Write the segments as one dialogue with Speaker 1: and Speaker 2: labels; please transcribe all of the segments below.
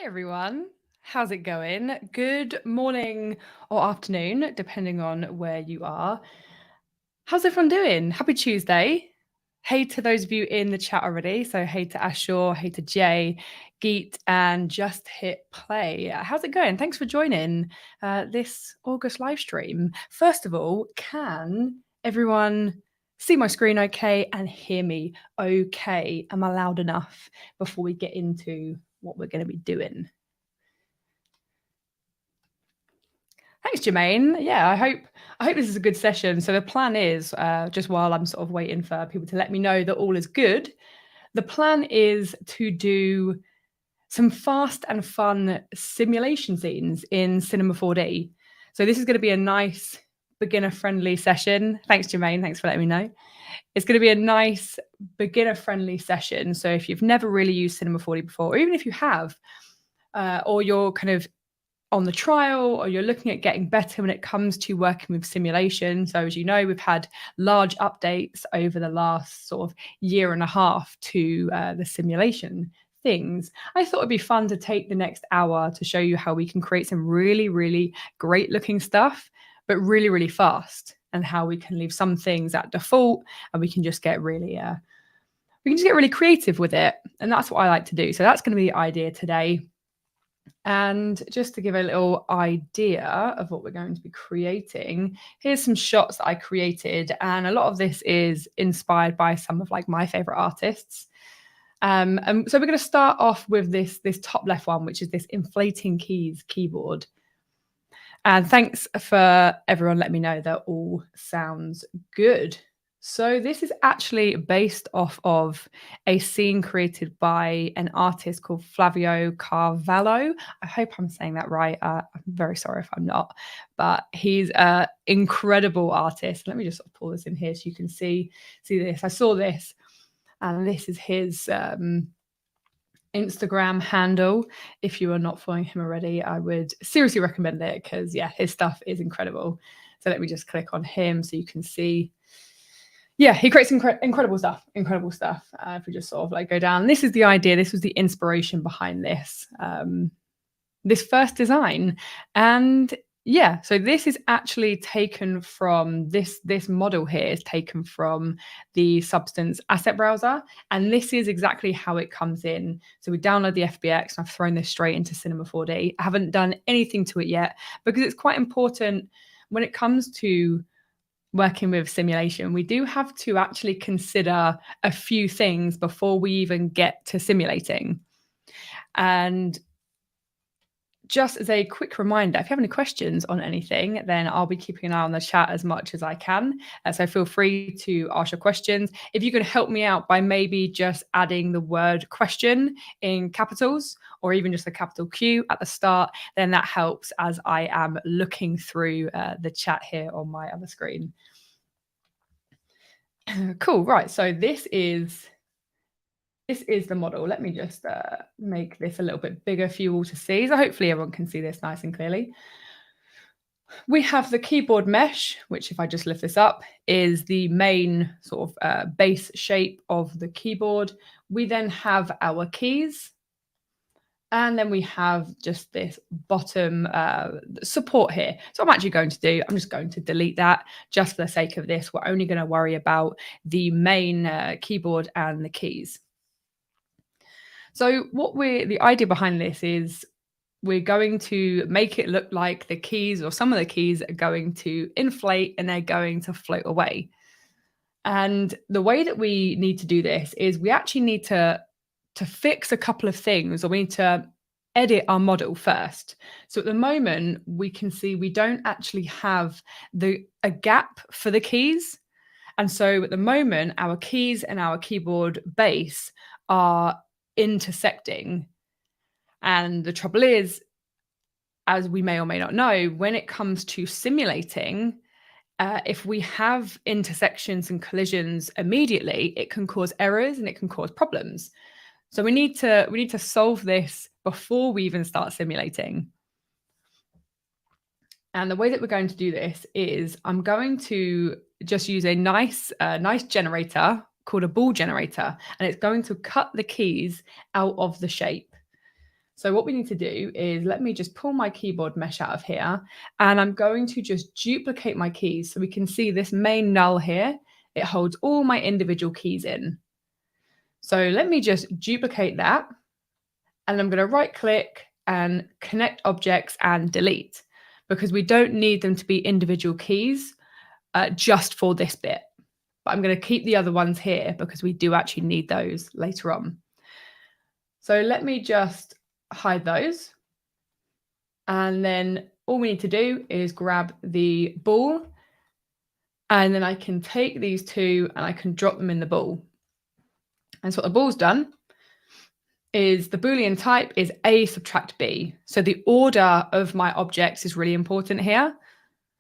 Speaker 1: Everyone. How's it going? Good morning or afternoon, depending on where you are. How's everyone doing? Happy Tuesday. Hey to those of you in the chat already. So hey to Ashore, hey to Jay, Geet, and Just Hit Play. How's it going? Thanks for joining this August live stream. First of all, can everyone see my screen okay and hear me okay? Am I loud enough before we get into what we're going to be doing? Thanks, Jermaine. Yeah, I hope this is a good session. So the plan is, just while I'm sort of waiting for people to let me know that all is good, the plan is to do some fast and fun simulation scenes in Cinema 4D. So this is going to be a nice beginner-friendly session. Thanks, Jermaine. Thanks for letting me know. It's going to be a nice beginner-friendly session. So if you've never really used Cinema 4D before, or even if you have, or you're kind of on the trial or you're looking at getting better when it comes to working with simulation. So as you know, we've had large updates over the last sort of year and a half to the simulation things. I thought it'd be fun to take the next hour to show you how we can create some really, really great looking stuff, but really, really fast, and how we can leave some things at default and we can just get really creative with it. And that's what I like to do. So that's going to be the idea today. And just to give a little idea of what we're going to be creating, here's some shots that I created. And a lot of this is inspired by some of like my favorite artists. And so we're going to start off with this top left one, which is this inflating keys keyboard. And thanks for everyone letting me know that all sounds good. So this is actually based off of a scene created by an artist called Flavio Carvalho. I hope I'm saying that right. I'm very sorry if I'm not, but he's an incredible artist. Let me just sort of pull this in here so you can see this. I saw this, and this is his Instagram handle. If you are not following him already, I would seriously recommend it because, yeah, his stuff is incredible. So let me just click on him so you can see. Yeah, he creates incredible stuff. If we just sort of like go down, this is the idea. This was the inspiration behind this first design. And yeah, so this is actually taken from this model here is taken from the Substance asset browser. And this is exactly how it comes in. So we download the FBX, and I've thrown this straight into Cinema 4D. I haven't done anything to it yet because it's quite important when it comes to working with simulation. We do have to actually consider a few things before we even get to simulating. And just as a quick reminder, if you have any questions on anything, then I'll be keeping an eye on the chat as much as I can. So feel free to ask your questions. If you can help me out by maybe just adding the word question in capitals, or even just a capital Q at the start, then that helps as I am looking through the chat here on my other screen. Cool, right, so this is the model. Let me just make this a little bit bigger for you all to see. So hopefully everyone can see this nice and clearly. We have the keyboard mesh, which if I just lift this up, is the main sort of base shape of the keyboard. We then have our keys. And then we have just this bottom support here. So I'm actually going to I'm just going to delete that just for the sake of this. We're only going to worry about the main keyboard and the keys. So the idea behind this is we're going to make it look like the keys, or some of the keys, are going to inflate and they're going to float away. And the way that we need to do this is we actually need to fix a couple of things, or we need to edit our model first. So at the moment, we can see we don't actually have a gap for the keys. And so at the moment, our keys and our keyboard base are intersecting. And the trouble is, as we may or may not know, when it comes to simulating, if we have intersections and collisions immediately, it can cause errors and it can cause problems. So we need to solve this before we even start simulating. And the way that we're going to do this is I'm going to just use a nice generator called a Boole generator, and it's going to cut the keys out of the shape. So what we need to do is, let me just pull my keyboard mesh out of here, and I'm going to just duplicate my keys so we can see this main null here. It holds all my individual keys in. So let me just duplicate that, and I'm going to right click and connect objects and delete, because we don't need them to be individual keys just for this bit. But I'm going to keep the other ones here because we do actually need those later on. So let me just hide those. And then all we need to do is grab the Boole, and then I can take these two and I can drop them in the Boole. And so what the Boole's done is, the Boolean type is A subtract B. So the order of my objects is really important here.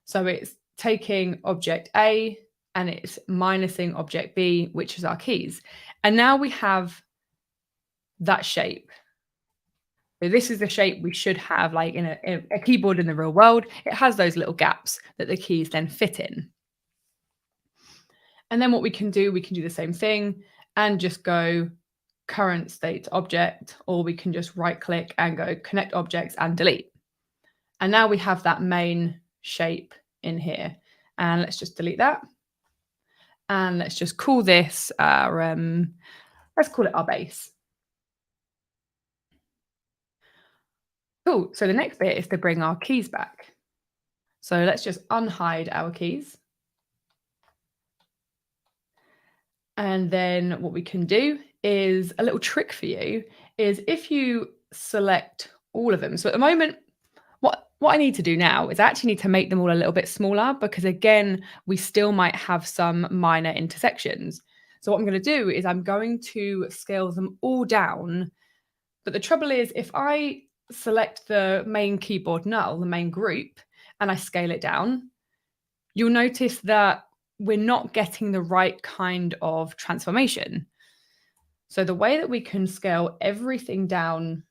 Speaker 1: So it's taking object A and it's minusing object B, which is our keys. And now we have that shape. So this is the shape we should have, like in a keyboard in the real world. It has those little gaps that the keys then fit in. And then what we can do the same thing and just go current state object, or we can just right click and go connect objects and delete. And now we have that main shape in here. And let's just delete that. And let's just call this our, let's call it our base. Cool. So the next bit is to bring our keys back. So let's just unhide our keys. And then what we can do is, a little trick for you is, if you select all of them. So at the moment, what I need to do now is I actually need to make them all a little bit smaller, because again, we still might have some minor intersections. So what I'm going to do is I'm going to scale them all down. But the trouble is, if I select the main keyboard null, the main group, and I scale it down, you'll notice that we're not getting the right kind of transformation. So the way that we can scale everything down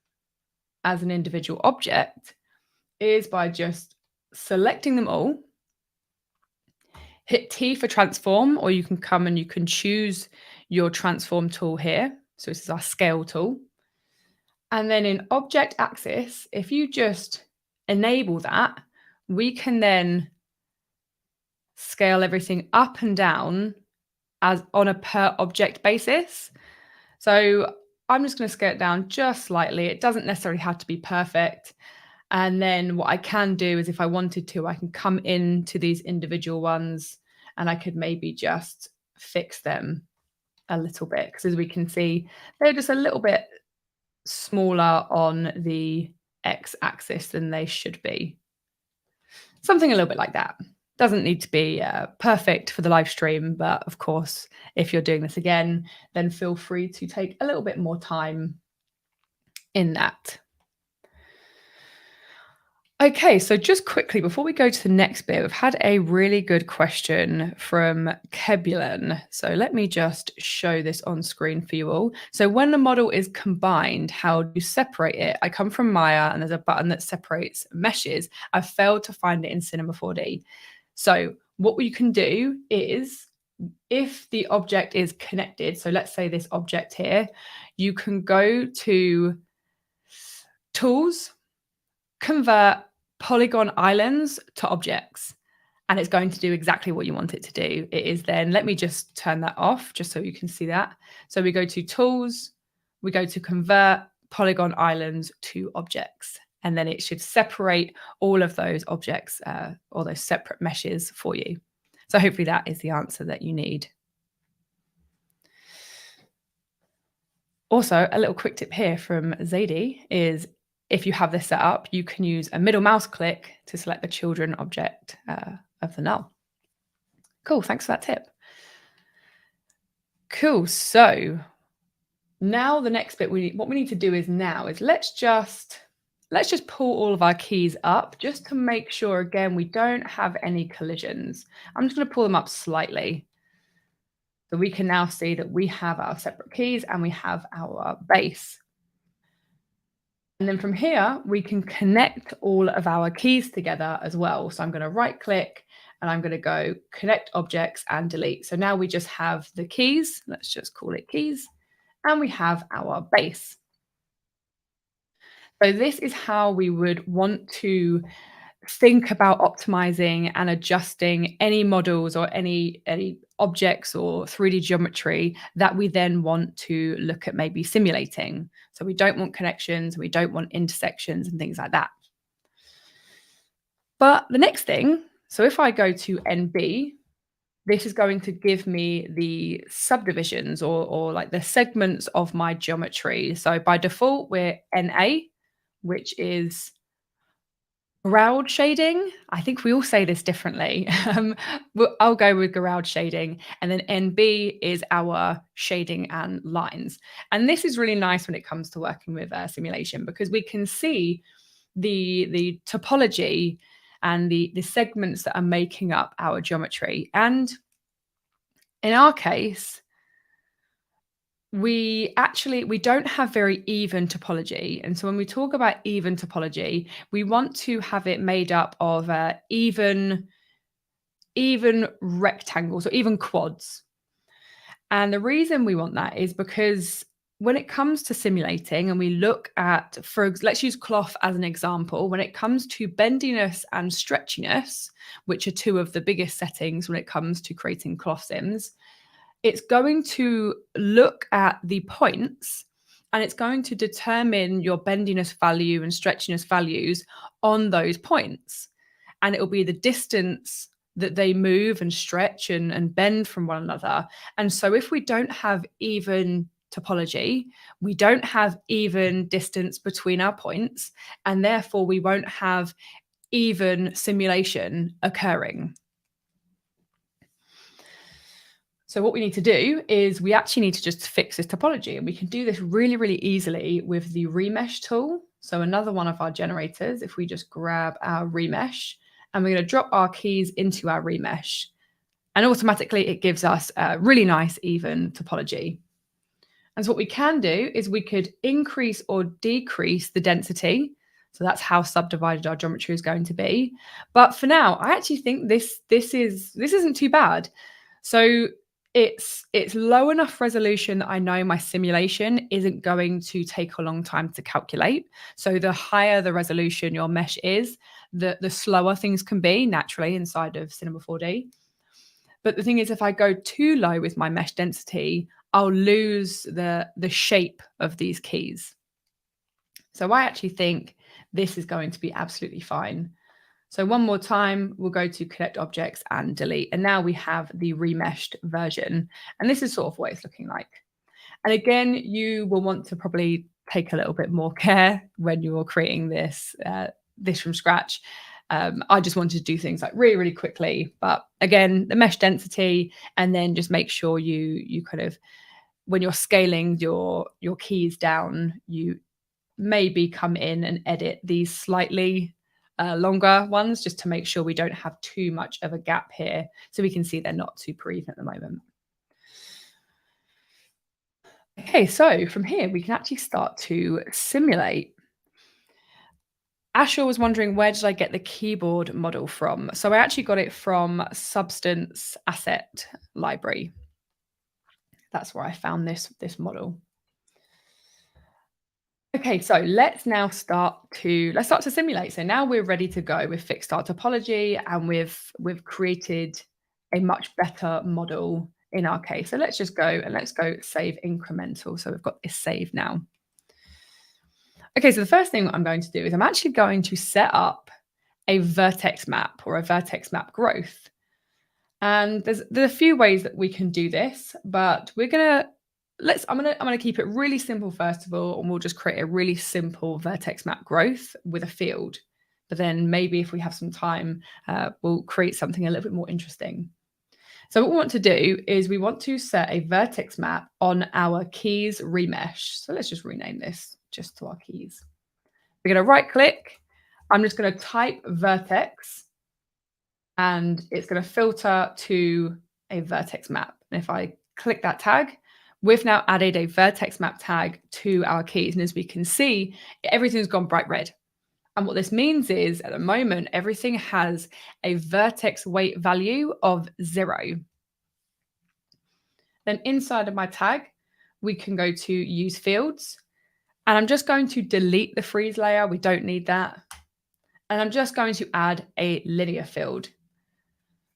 Speaker 1: as an individual object is by just selecting them all, hit T for transform, or you can come and you can choose your transform tool here. So this is our scale tool. And then in object axis, if you just enable that, we can then scale everything up and down as on a per object basis. So I'm just going to scale it down just slightly. It doesn't necessarily have to be perfect. And then what I can do is, if I wanted to, I can come into these individual ones and I could maybe just fix them a little bit. Because as we can see, they're just a little bit smaller on the x-axis than they should be. Something a little bit like that. Doesn't need to be perfect for the live stream, but of course, if you're doing this again, then feel free to take a little bit more time in that. Okay, so just quickly, before we go to the next bit, we've had a really good question from Kebulan. So let me just show this on screen for you all. So when the model is combined, how do you separate it? I come from Maya and there's a button that separates meshes. I failed to find it in Cinema 4D. So what you can do is, if the object is connected, so let's say this object here, you can go to Tools, Convert Polygon Islands to Objects, and it's going to do exactly what you want it to do. It is then, let me just turn that off just so you can see that. So we go to Tools, we go to Convert Polygon Islands to Objects, and then it should separate all of those objects or those separate meshes for you. So hopefully that is the answer that you need. Also, a little quick tip here from Zadie is, if you have this set up, you can use a middle mouse click to select the children object of the null. Cool, thanks for that tip. Cool, so now the next bit, what we need to do is let's just pull all of our keys up just to make sure, again, we don't have any collisions. I'm just going to pull them up slightly. So we can now see that we have our separate keys and we have our base. And then from here, we can connect all of our keys together as well. So I'm going to right click and I'm going to go connect objects and delete. So now we just have the keys. Let's just call it keys. And we have our base. So this is how we would want to think about optimizing and adjusting any models or any objects or 3D geometry that we then want to look at maybe simulating. So we don't want connections, we don't want intersections and things like that. But the next thing, so if I go to NB, this is going to give me the subdivisions or like the segments of my geometry. So by default, we're NA, which is Gouraud shading. I think we all say this differently. I'll go with Gouraud shading. And then NB is our shading and lines. And this is really nice when it comes to working with simulation because we can see the topology and the segments that are making up our geometry. And in our case, we don't have very even topology. And so when we talk about even topology, we want to have it made up of even rectangles or even quads. And the reason we want that is because when it comes to simulating and we look at, let's use cloth as an example, when it comes to bendiness and stretchiness, which are two of the biggest settings when it comes to creating cloth sims, it's going to look at the points and it's going to determine your bendiness value and stretchiness values on those points. And it will be the distance that they move and stretch and bend from one another. And so if we don't have even topology, we don't have even distance between our points, and therefore we won't have even simulation occurring. So what we need to do is we actually need to just fix this topology, and we can do this really, really easily with the Remesh tool. So another one of our generators, if we just grab our Remesh, and we're going to drop our keys into our Remesh, and automatically it gives us a really nice even topology. And so what we can do is we could increase or decrease the density. So that's how subdivided our geometry is going to be. But for now, I actually think this isn't too bad. So it's low enough resolution that I know my simulation isn't going to take a long time to calculate. So the higher the resolution your mesh is, the slower things can be naturally inside of Cinema 4D. But the thing is, if I go too low with my mesh density, I'll lose the shape of these keys. So I actually think this is going to be absolutely fine. So one more time, we'll go to collect objects and delete. And now we have the remeshed version. And this is sort of what it's looking like. And again, you will want to probably take a little bit more care when you're creating this from scratch. I just wanted to do things like really, really quickly. But again, the mesh density, and then just make sure you kind of, when you're scaling your keys down, you maybe come in and edit these slightly longer ones just to make sure we don't have too much of a gap here, so we can see they're not super even at the moment. Okay, so from here we can actually start to simulate. Asher was wondering, where did I get the keyboard model from? So I actually got it from Substance Asset Library. That's where I found this model. Okay, so let's start to simulate. So now we're ready to go. We've fixed our topology and we've created a much better model in our case. So let's just go and let's go save incremental. So we've got this saved now. Okay, so the first thing I'm going to do is I'm actually going to set up a vertex map or a vertex map growth. And there's a few ways that we can do this, but I'm gonna keep it really simple first of all, and we'll just create a really simple vertex map growth with a field. But then maybe if we have some time, we'll create something a little bit more interesting. So what we want to do is we want to set a vertex map on our keys remesh. So let's just rename this just to our keys. We're going to right click. I'm just going to type vertex, and it's going to filter to a vertex map. And if I click that tag, we've now added a vertex map tag to our keys. And as we can see, everything's gone bright red. And what this means is at the moment, everything has a vertex weight value of 0. Then inside of my tag, we can go to use fields. And I'm just going to delete the freeze layer. We don't need that. And I'm just going to add a linear field.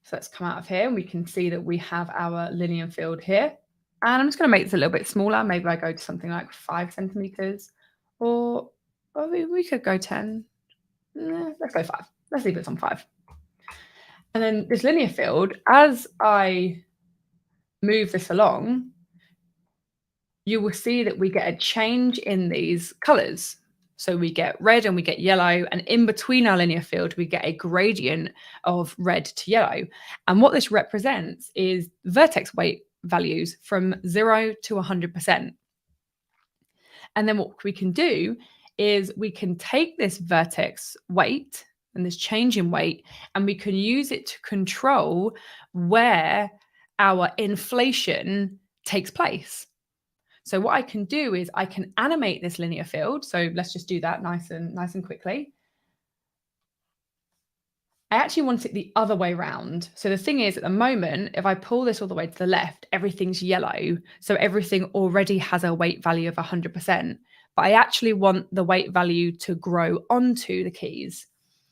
Speaker 1: So let's come out of here and we can see that we have our linear field here. And I'm just going to make this a little bit smaller. Maybe I go to something like 5 centimeters, or we could go 10. Let's go 5. Let's leave it on 5. And then this linear field, as I move this along, you will see that we get a change in these colors. So we get red and we get yellow, and in between our linear field, we get a gradient of red to yellow. And what this represents is vertex weight values from 0 to 100%. And then what we can do is we can take this vertex weight and this change in weight, and we can use it to control where our inflation takes place. So what I can do is I can animate this linear field. So let's just do that nice and quickly. I actually want it the other way around. So the thing is, at the moment, if I pull this all the way to the left, everything's yellow. So everything already has a weight value of 100%. But I actually want the weight value to grow onto the keys.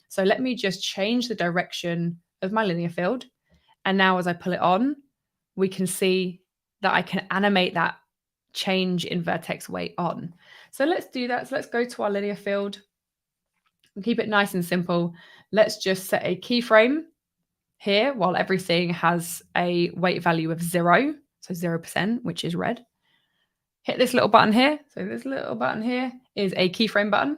Speaker 1: So let me just change the direction of my linear field. And now as I pull it on, we can see that I can animate that change in vertex weight on. So let's do that. So let's go to our linear field and keep it nice and simple. Let's just set a keyframe here while everything has a weight value of 0, so 0%, which is red. Hit this little button here. So this little button here is a keyframe button.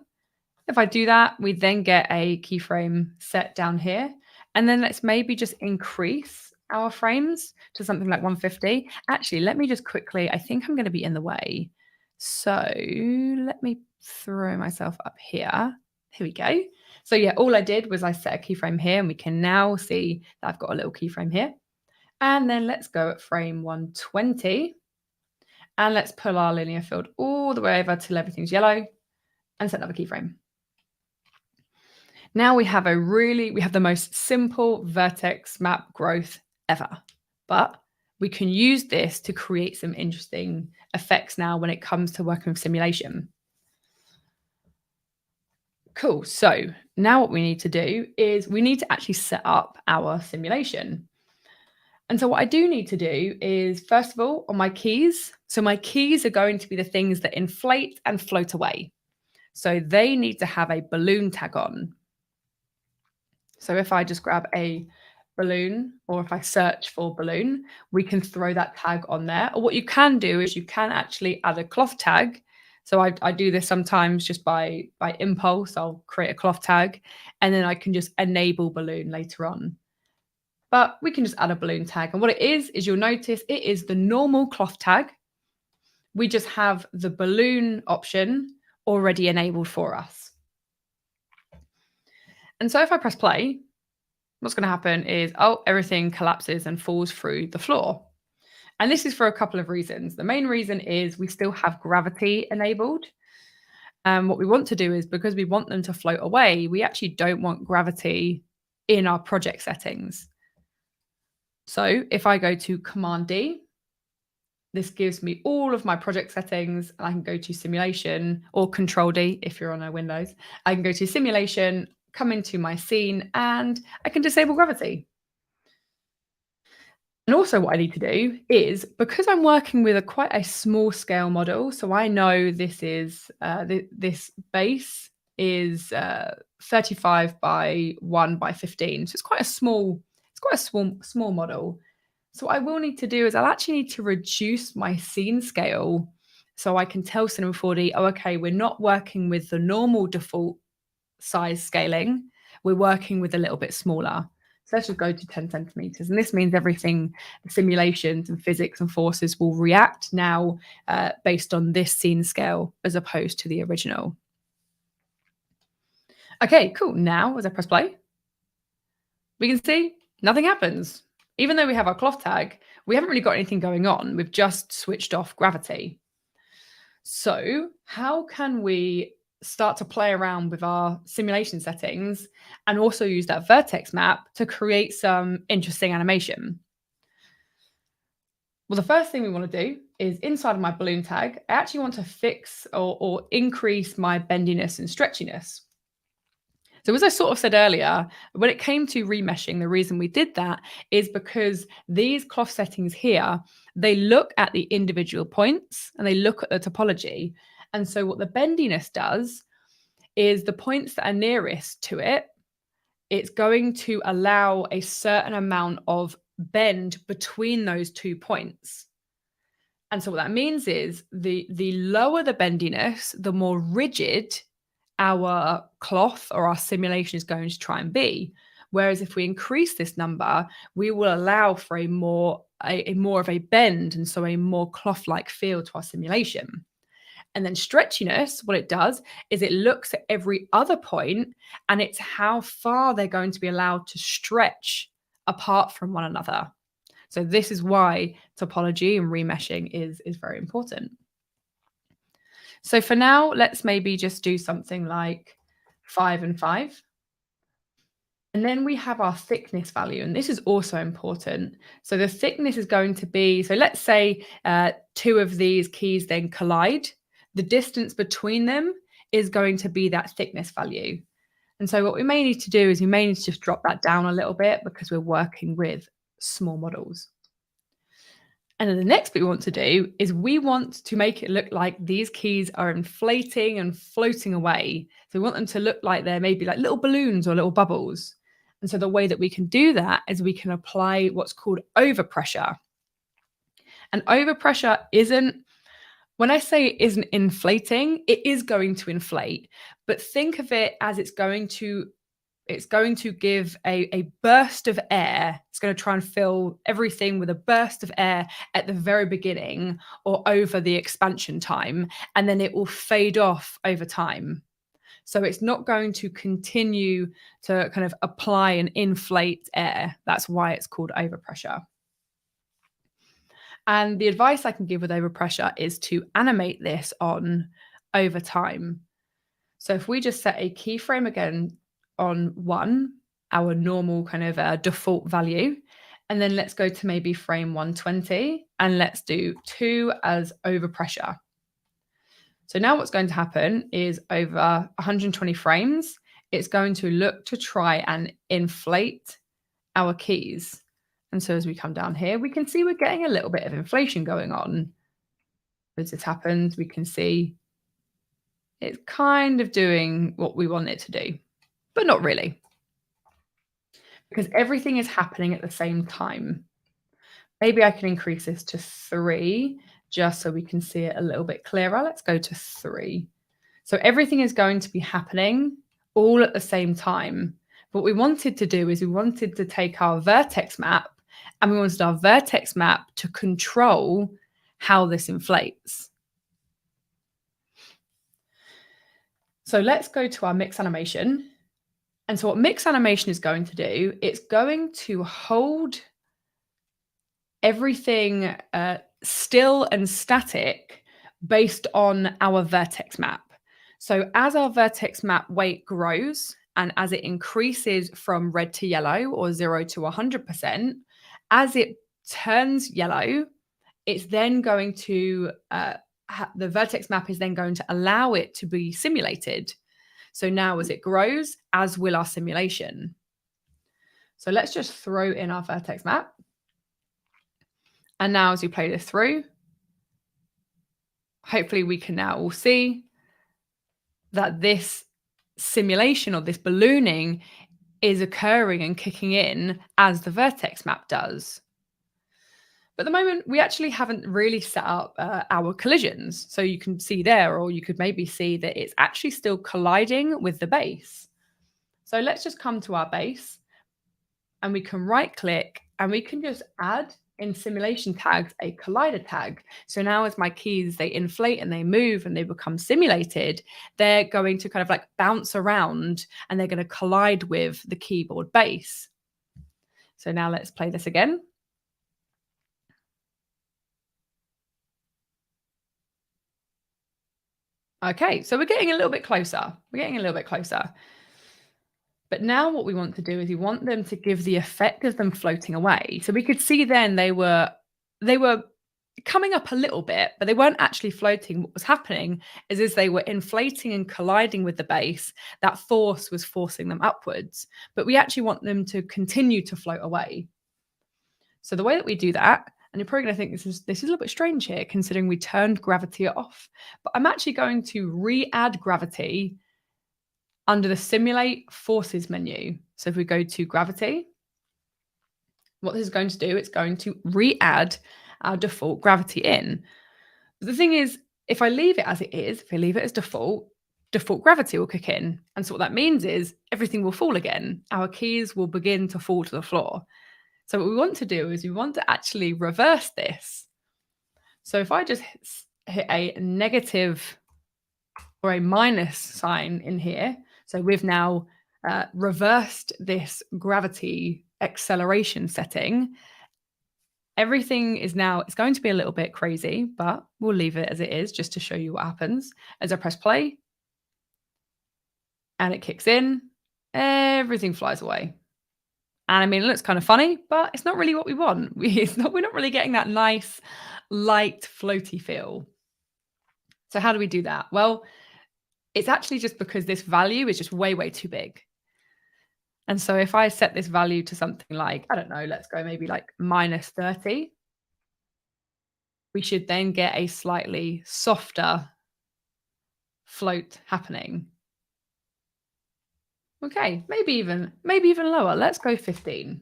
Speaker 1: If I do that, we then get a keyframe set down here. And then let's maybe just increase our frames to something like 150. Actually, let me just quickly, I think I'm going to be in the way. So let me throw myself up here. Here we go. So yeah, all I did was I set a keyframe here, and we can now see that I've got a little keyframe here. And then let's go at frame 120. And let's pull our linear field all the way over till everything's yellow and set another keyframe. Now we have the most simple vertex map growth ever, but we can use this to create some interesting effects now when it comes to working with simulation. Cool. So now what we need to do is we need to actually set up our simulation. And so what I do need to do is, first of all, on my keys. So my keys are going to be the things that inflate and float away. So they need to have a balloon tag on. So if I just grab a balloon, or if I search for balloon, we can throw that tag on there. Or what you can do is you can actually add a cloth tag. So I do this sometimes just by impulse. I'll create a cloth tag, and then I can just enable balloon later on. But we can just add a balloon tag. And what it is you'll notice it is the normal cloth tag. We just have the balloon option already enabled for us. And so if I press play, what's going to happen is, everything collapses and falls through the floor. And this is for a couple of reasons. The main reason is we still have gravity enabled. And what we want to do is, because we want them to float away, we actually don't want gravity in our project settings. So if I go to Command D, this gives me all of my project settings, and I can go to simulation, or Control D if you're on a Windows. I can go to simulation, come into my scene, and I can disable gravity. And also what I need to do is, because I'm working with quite a small scale model, so I know this is this base is 35 by 1 by 15. So it's quite a small model. So what I will need to do is I'll actually need to reduce my scene scale, so I can tell Cinema 4D, okay, we're not working with the normal default size scaling, we're working with a little bit smaller. So let's just go to 10 centimeters. And this means everything, the simulations and physics and forces will react now based on this scene scale as opposed to the original. Okay, cool. Now, as I press play, we can see nothing happens. Even though we have our cloth tag, we haven't really got anything going on. We've just switched off gravity. So how can we start to play around with our simulation settings and also use that vertex map to create some interesting animation? Well, the first thing we want to do is inside of my balloon tag, I actually want to fix or increase my bendiness and stretchiness. So as I sort of said earlier, when it came to remeshing, the reason we did that is because these cloth settings here, they look at the individual points and they look at the topology. And so what the bendiness does is the points that are nearest to it, it's going to allow a certain amount of bend between those 2 points. And so what that means is the lower the bendiness, the more rigid our cloth or our simulation is going to try and be. Whereas if we increase this number, we will allow for a more of a bend, and so a more cloth-like feel to our simulation. And then stretchiness, what it does is it looks at every other point and it's how far they're going to be allowed to stretch apart from one another. So this is why topology and remeshing is very important. So for now, let's maybe just do something like 5 and 5. And then we have our thickness value, and this is also important. So the thickness is going to be, so let's say 2 of these keys then collide. The distance between them is going to be that thickness value. And so what we may need to do is we may need to just drop that down a little bit because we're working with small models. And then the next bit we want to do is we want to make it look like these keys are inflating and floating away. So we want them to look like they're maybe like little balloons or little bubbles. And so the way that we can do that is we can apply what's called overpressure. And overpressure isn't, when I say it isn't inflating, it is going to inflate, but think of it as it's going to give a burst of air. It's going to try and fill everything with a burst of air at the very beginning or over the expansion time, and then it will fade off over time. So it's not going to continue to kind of apply and inflate air. That's why it's called overpressure. And the advice I can give with overpressure is to animate this on over time. So if we just set a keyframe again on 1, our normal kind of default value, and then let's go to maybe frame 120, and let's do 2 as overpressure. So now what's going to happen is over 120 frames, it's going to look to try and inflate our keys. And so as we come down here, we can see we're getting a little bit of inflation going on. As this happens, we can see it's kind of doing what we want it to do, but not really, because everything is happening at the same time. Maybe I can increase this to 3 just so we can see it a little bit clearer. Let's go to 3. So everything is going to be happening all at the same time. What we wanted to do is we wanted to take our vertex map and we wanted our vertex map to control how this inflates. So let's go to our mix animation. And so what mix animation is going to do, it's going to hold everything still and static based on our vertex map. So as our vertex map weight grows and as it increases from red to yellow or 0 to 100%, as it turns yellow, it's then going to, the vertex map is then going to allow it to be simulated. So now as it grows, as will our simulation. So let's just throw in our vertex map. And now as we play this through, hopefully we can now all see that this simulation or this ballooning is occurring and kicking in as the vertex map does. But at the moment, we actually haven't really set up our collisions. So you can see there, or you could maybe see that it's actually still colliding with the base. So let's just come to our base and we can right click and we can just add in simulation tags a collider tag. So now as my keys, they inflate and they move and they become simulated, they're going to kind of like bounce around and they're going to collide with the keyboard base. So now let's play this again. Okay, so we're getting a little bit closer. We're getting a little bit closer. But now what we want to do is we want them to give the effect of them floating away. So we could see then they were coming up a little bit, but they weren't actually floating. What was happening is as they were inflating and colliding with the base, that force was forcing them upwards. But we actually want them to continue to float away. So the way that we do that, and you're probably going to think this is a little bit strange here, considering we turned gravity off, but I'm actually going to re-add gravity under the Simulate Forces menu. So if we go to gravity, what this is going to do, it's going to re-add our default gravity in. But the thing is, if I leave it as it is, if I leave it as default gravity will kick in. And so what that means is everything will fall again. Our keys will begin to fall to the floor. So what we want to do is we want to actually reverse this. So if I just hit a negative or a minus sign in here, so we've now reversed this gravity acceleration setting. Everything is now, it's going to be a little bit crazy, but we'll leave it as it is just to show you what happens. As I press play and it kicks in, everything flies away. And I mean, it looks kind of funny, but it's not really what we want. We're not really getting that nice, light, floaty feel. So how do we do that? Well, it's actually just because this value is just way, way too big. And so if I set this value to something like, I don't know, let's go maybe like minus 30, we should then get a slightly softer float happening. Okay, maybe even lower. Let's go 15.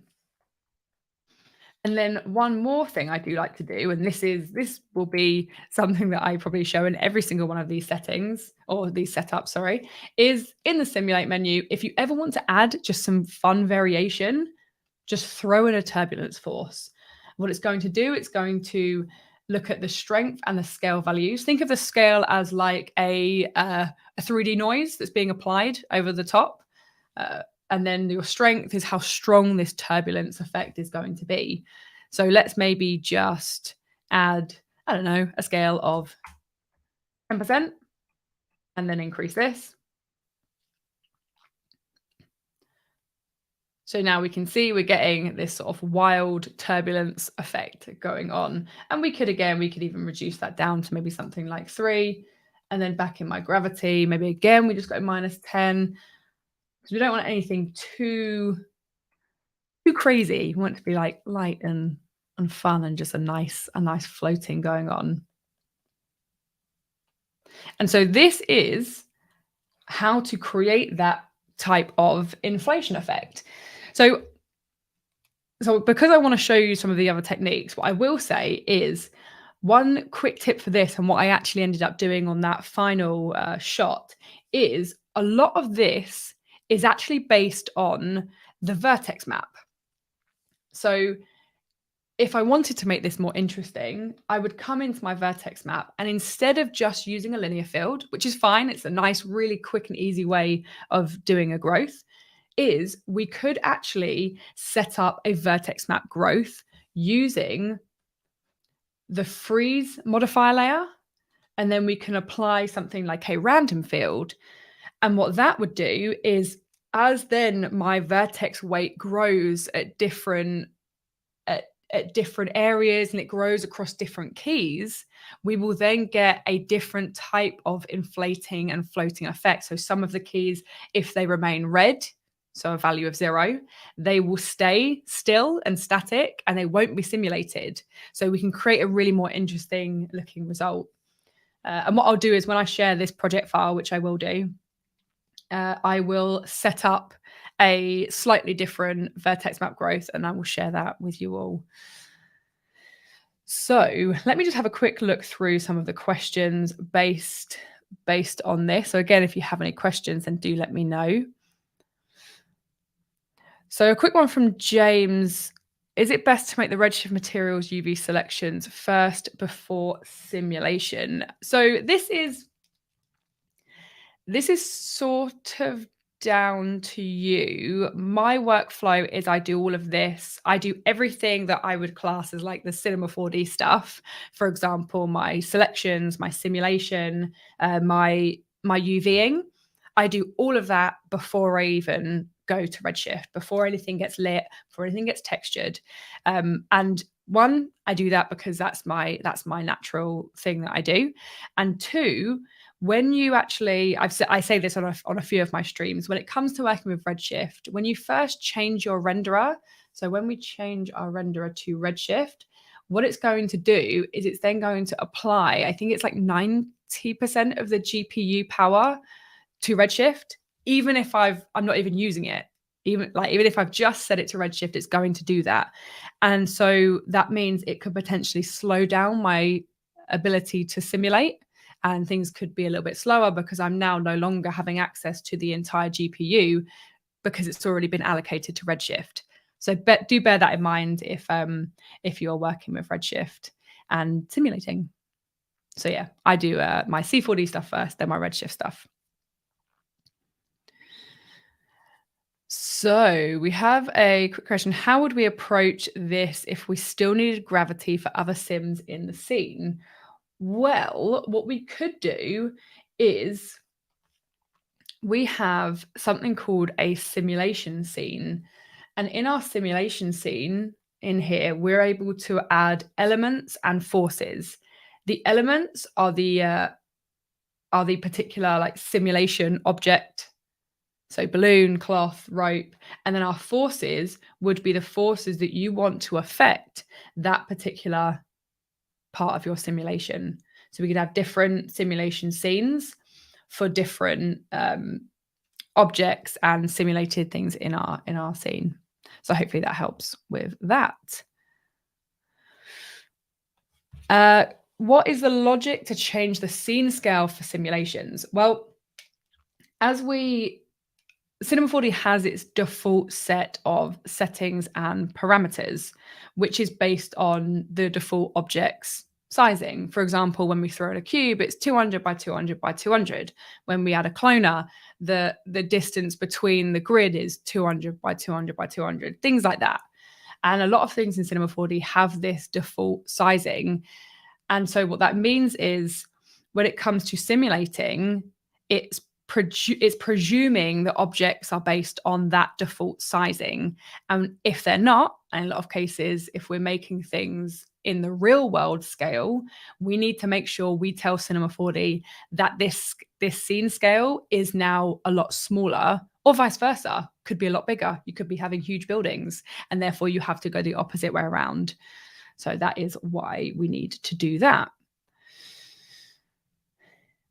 Speaker 1: And then one more thing I do like to do, and this will be something that I probably show in every single one of these settings, or these setups, sorry, is in the Simulate menu. If you ever want to add just some fun variation, just throw in a turbulence force. What it's going to do, it's going to look at the strength and the scale values. Think of the scale as like a 3D noise that's being applied over the top. And then your strength is how strong this turbulence effect is going to be. So let's maybe just add, I don't know, a scale of 10% and then increase this. So now we can see we're getting this sort of wild turbulence effect going on. And we could even reduce that down to maybe something like 3. And then back in my gravity, maybe again, we just go minus 10. Because we don't want anything too crazy. We want it to be like light and fun and just a nice floating going on. And so this is how to create that type of inflation effect. So because I want to show you some of the other techniques, what I will say is one quick tip for this, and what I actually ended up doing on that final shot, is a lot of this is actually based on the vertex map. So if I wanted to make this more interesting, I would come into my vertex map, and instead of just using a linear field, which is fine, it's a nice, really quick and easy way of doing a growth, is we could actually set up a vertex map growth using the freeze modifier layer, and then we can apply something like a random field. And what that would do is, as then my vertex weight grows at different areas and it grows across different keys, we will then get a different type of inflating and floating effect. So some of the keys, if they remain red, so a value of 0, they will stay still and static and they won't be simulated. So we can create a really more interesting looking result. And what I'll do is when I share this project file, which I will do, I will set up a slightly different vertex map growth and I will share that with you all. So let me just have a quick look through some of the questions based on this. So again, if you have any questions, then do let me know. So a quick one from James. Is it best to make the redshift materials UV selections first before simulation? So this is sort of down to you. My workflow is I do all of this. I do everything that I would class as like the Cinema 4D stuff. For example, my selections, my simulation, my UVing. I do all of that before I even go to Redshift, before anything gets lit, before anything gets textured. And one, I do that because that's my natural thing that I do. And two, when you actually, I say this on a few of my streams, when it comes to working with Redshift, when you first change your renderer, so when we change our renderer to Redshift, what it's going to do is it's then going to apply, I think it's like 90% of the GPU power to Redshift, even if I'm not even using it. Even if I've just set it to Redshift, it's going to do that. And so that means it could potentially slow down my ability to simulate, and things could be a little bit slower because I'm now no longer having access to the entire GPU because it's already been allocated to Redshift. So do bear that in mind if you're working with Redshift and simulating. So yeah, I do my C4D stuff first, then my Redshift stuff. So we have a quick question. How would we approach this if we still needed gravity for other sims in the scene? Well, what we could do is we have something called a simulation scene. And in our simulation scene in here, we're able to add elements and forces. The elements are the particular like simulation object. So balloon, cloth, rope, and then our forces would be the forces that you want to affect that particular part of your simulation. So we could have different simulation scenes for different objects and simulated things in our scene. So hopefully that helps with that. What is the logic to change the scene scale for simulations? Well, Cinema 4D has its default set of settings and parameters, which is based on the default object's sizing. For example, when we throw in a cube, it's 200 by 200 by 200. When we add a cloner, the distance between the grid is 200 by 200 by 200, things like that. And a lot of things in Cinema 4D have this default sizing. And so what that means is when it comes to simulating, it's presuming that objects are based on that default sizing. And if they're not, and in a lot of cases, if we're making things in the real world scale, we need to make sure we tell Cinema 4D that this scene scale is now a lot smaller, or vice versa, could be a lot bigger. You could be having huge buildings, and therefore you have to go the opposite way around. So that is why we need to do that.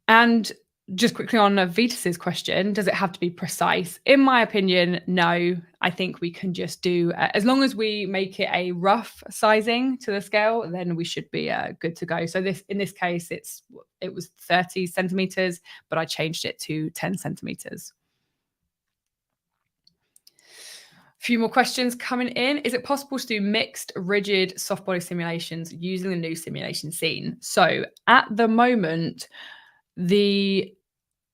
Speaker 1: And just quickly on Vitas's question, does it have to be precise? In my opinion, no. I think we can just do, as long as we make it a rough sizing to the scale, then we should be good to go. So in this case, it was 30 centimeters, but I changed it to 10 centimeters. A few more questions coming in. Is it possible to do mixed, rigid, soft body simulations using the new simulation scene? So at the moment,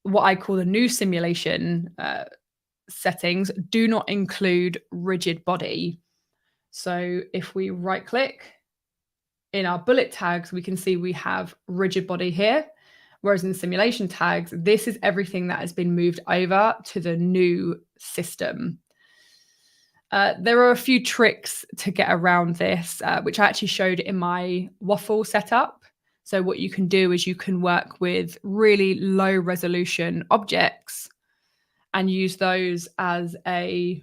Speaker 1: what I call the new simulation settings do not include rigid body. So if we right click in our bullet tags, we can see we have rigid body here. Whereas in the simulation tags, this is everything that has been moved over to the new system. There are a few tricks to get around this, which I actually showed in my waffle setup. So what you can do is you can work with really low resolution objects and use those as a,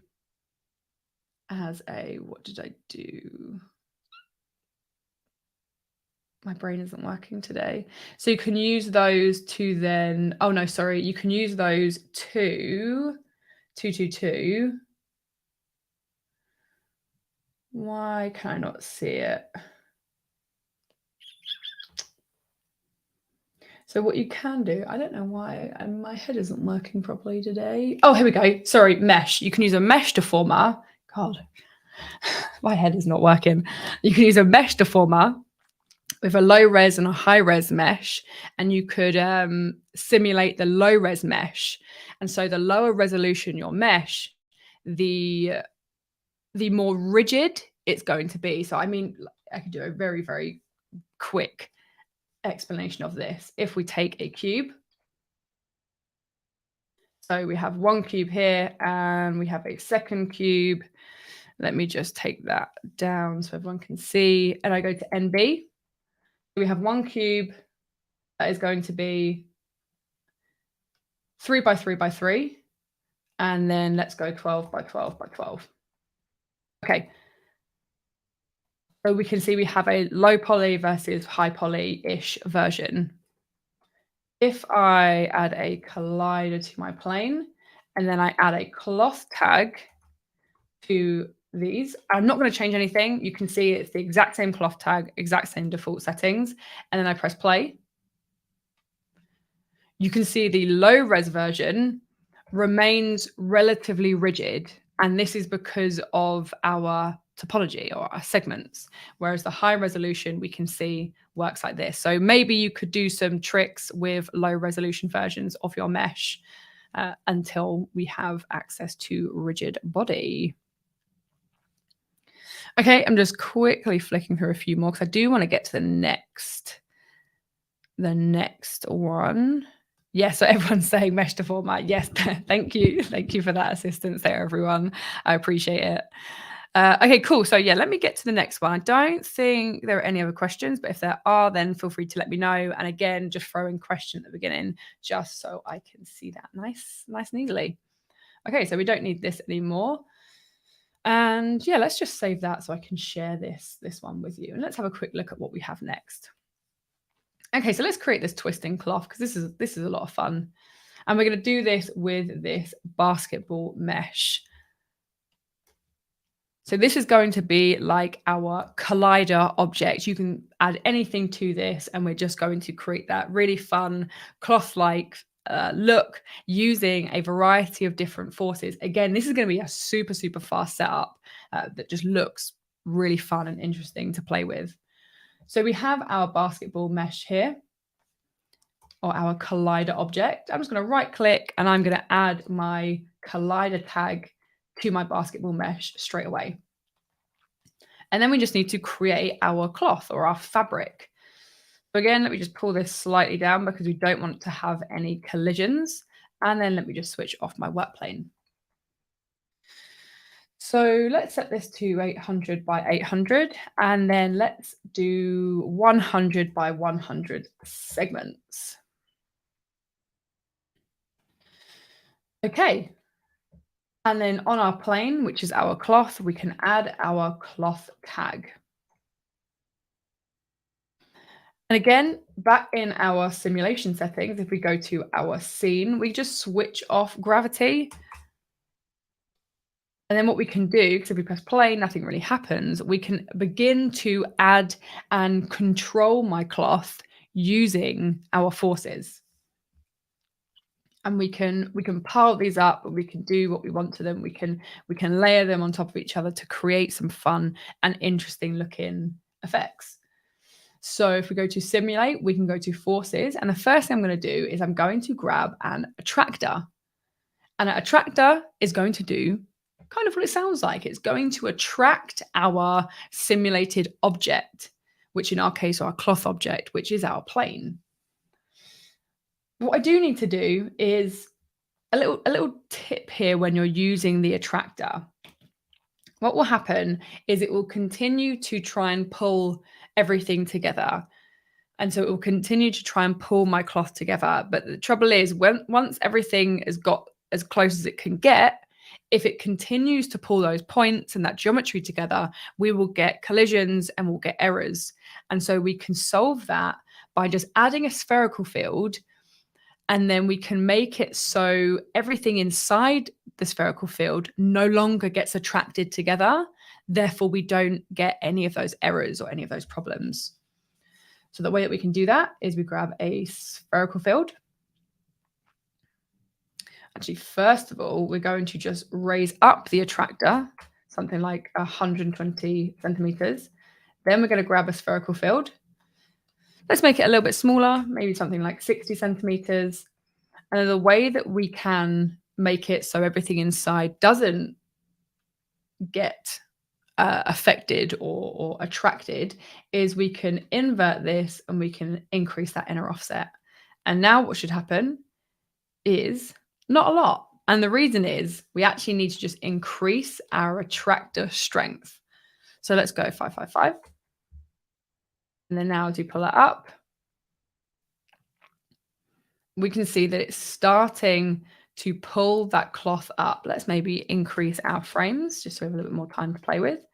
Speaker 1: what did I do? My brain isn't working today. So you can use those to then, oh no, sorry. You can use those to 222. Why can I not see it? So what you can do, I don't know why my head isn't working properly today. Oh, here we go. Sorry, mesh. You can use a mesh deformer. God, my head is not working. You can use a mesh deformer with a low res and a high res mesh, and you could simulate the low res mesh. And so the lower resolution your mesh, the more rigid it's going to be. So I mean, I could do a very, very quick explanation of this. If we take a cube, so we have one cube here and we have a second cube, Let me just take that down so everyone can see. And I go to NB. We have one cube that is going to be 3 by 3 by 3. And then let's go 12 by 12 by 12. Okay. So we can see we have a low poly versus high poly-ish version. If I add a collider to my plane, and then I add a cloth tag to these, I'm not going to change anything. You can see it's the exact same cloth tag, exact same default settings. And then I press play. You can see the low res version remains relatively rigid. And this is because of our topology or our segments, whereas the high resolution we can see works like this. So maybe you could do some tricks with low resolution versions of your mesh until we have access to rigid body. Okay, I'm just quickly flicking through a few more because I do want to get to the next one. Yes, so everyone's saying mesh to format. Yes, thank you. Thank you for that assistance there, everyone. I appreciate it. Okay, cool. So yeah, let me get to the next one. I don't think there are any other questions, but if there are, then feel free to let me know. And again, just throw in question at the beginning, just so I can see that nice and easily. Okay, so we don't need this anymore. And yeah, let's just save that so I can share this one with you. And let's have a quick look at what we have next. Okay, so let's create this twisting cloth because this is a lot of fun. And we're going to do this with this basketball mesh. So this is going to be like our collider object. You can add anything to this, and we're just going to create that really fun cloth-like look using a variety of different forces. Again, this is going to be a super fast setup that just looks really fun and interesting to play with. So we have our basketball mesh here, or our collider object. I'm just going to right click and I'm going to add my collider tag to my basketball mesh straight away. And then we just need to create our cloth or our fabric. So again, let me just pull this slightly down because we don't want to have any collisions. And then let me just switch off my work plane. So let's set this to 800 by 800, and then let's do 100 by 100 segments. Okay. And then on our plane, which is our cloth, we can add our cloth tag. And again, back in our simulation settings, if we go to our scene, we just switch off gravity. And then what we can do, because if we press play, nothing really happens, we can begin to add and control my cloth using our forces. And we can pile these up, and we can do what we want to them. We can layer them on top of each other to create some fun and interesting looking effects. So if we go to simulate, we can go to forces. And the first thing I'm going to do is I'm going to grab an attractor. And an attractor is going to do kind of what it sounds like. It's going to attract our simulated object, which in our case, our cloth object, which is our plane. What I do need to do is a little tip here when you're using the attractor. What will happen is it will continue to try and pull everything together. And so it will continue to try and pull my cloth together. But the trouble is, once everything has got as close as it can get, if it continues to pull those points and that geometry together, we will get collisions and we'll get errors. And so we can solve that by just adding a spherical field, and then we can make it so everything inside the spherical field no longer gets attracted together. Therefore, we don't get any of those errors or any of those problems. So the way that we can do that is we grab a spherical field. Actually, first of all, we're going to just raise up the attractor, something like 120 centimeters. Then we're going to grab a spherical field. Let's make it a little bit smaller, maybe something like 60 centimeters. And the way that we can make it so everything inside doesn't get affected or attracted is we can invert this and we can increase that inner offset. And now what should happen is not a lot. And the reason is we actually need to just increase our attractor strength. So let's go 5, 5, 5. And then now as we pull it up, we can see that it's starting to pull that cloth up. Let's maybe increase our frames just so we have a little bit more time to play with.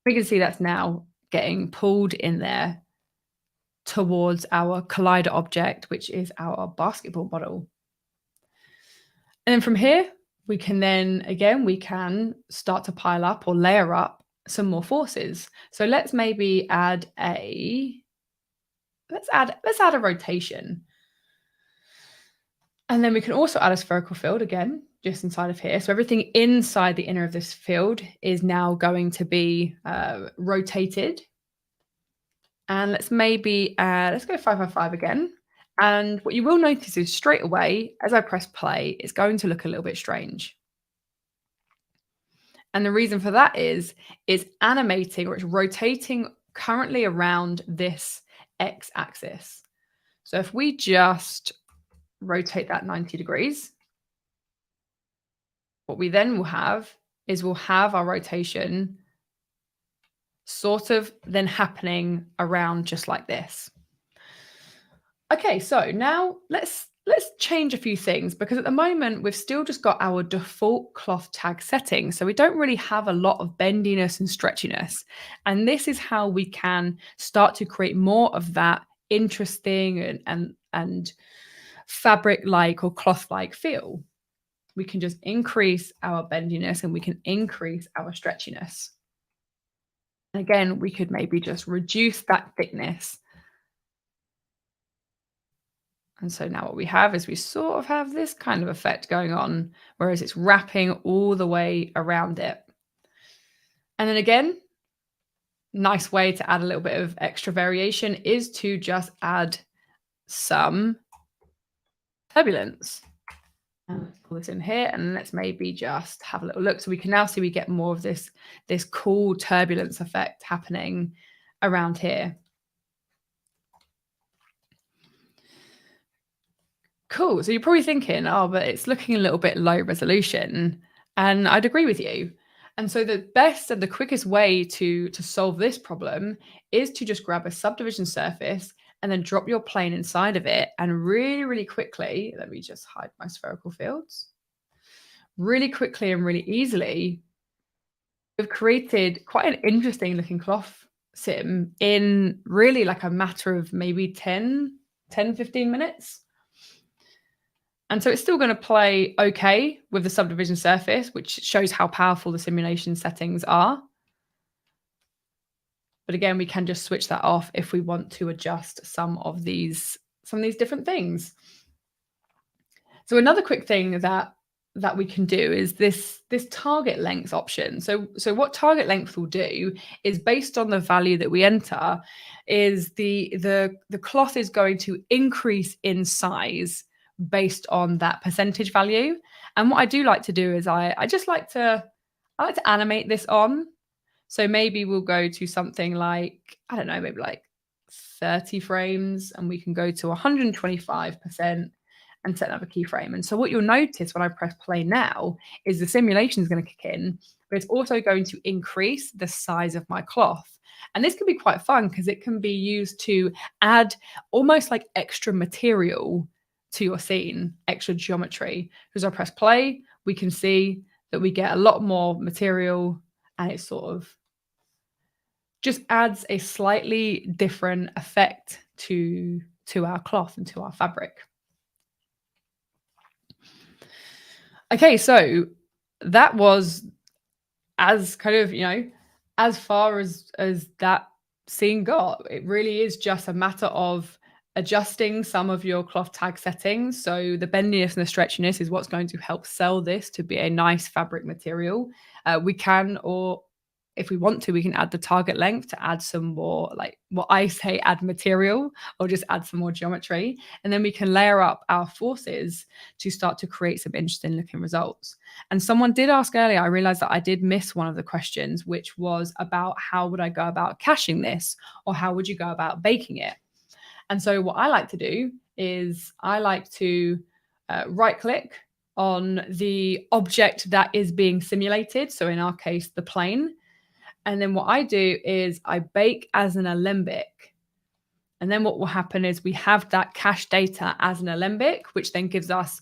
Speaker 1: We can see that's now getting pulled in there towards our collider object, which is our basketball model. And then from here, we can then, again, we can start to pile up or layer up some more forces. So let's maybe add a, let's add a rotation. And then we can also add a spherical field again, just inside of here. So everything inside the inner of this field is now going to be rotated. And let's maybe let's go 5, 5, 5 again. And what you will notice is straight away, as I press play, it's going to look a little bit strange. And the reason for that is animating, or it's rotating currently around this x-axis. So if we just rotate that 90 degrees, what we then will have is we'll have our rotation sort of then happening around just like this. Okay, so now let's change a few things, because at the moment we've still just got our default cloth tag setting. So we don't really have a lot of bendiness and stretchiness. And this is how we can start to create more of that interesting and fabric-like or cloth-like feel. We can just increase our bendiness and we can increase our stretchiness. And again, we could maybe just reduce that thickness. And so now what we have is we sort of have this kind of effect going on, whereas it's wrapping all the way around it. And then again, nice way to add a little bit of extra variation is to just add some turbulence. And let's pull this in here and let's maybe just have a little look. So we can now see we get more of this cool turbulence effect happening around here. Cool. So you're probably thinking, oh, but it's looking a little bit low resolution. And I'd agree with you. And so the best and the quickest way to solve this problem is to just grab a subdivision surface and then drop your plane inside of it. And really, really quickly, let me just hide my spherical fields. Really quickly and really easily, we've created quite an interesting looking cloth sim in really like a matter of maybe 10, 15 minutes. And so it's still going to play okay with the subdivision surface, which shows how powerful the simulation settings are. But again, we can just switch that off if we want to adjust some of these different things. So another quick thing that we can do is this target length option. So what target length will do is, based on the value that we enter, is the cloth is going to increase in size based on that percentage value. And what I do like to do is I like to animate this on. So maybe we'll go to something like, I don't know, maybe like 30 frames, and we can go to 125% and set another keyframe. And so what you'll notice when I press play now is the simulation is going to kick in, but it's also going to increase the size of my cloth. And this can be quite fun because it can be used to add almost like extra material to your scene, extra geometry. As I press play, we can see that we get a lot more material, and it sort of just adds a slightly different effect to our cloth and to our fabric. Okay, so that was as kind of, as far as that scene got. It really is just a matter of adjusting some of your cloth tag settings. So the bendiness and the stretchiness is what's going to help sell this to be a nice fabric material. We can, or if we want to, we can add the target length to add some more, like what I say, add material, or just add some more geometry. And then we can layer up our forces to start to create some interesting looking results. And someone did ask earlier, I realized that I did miss one of the questions, which was about how would I go about caching this, or how would you go about baking it? And so what I like to do is I like to right click on the object that is being simulated. So in our case, the plane. And then what I do is I bake as an alembic. And then what will happen is we have that cache data as an alembic, which then gives us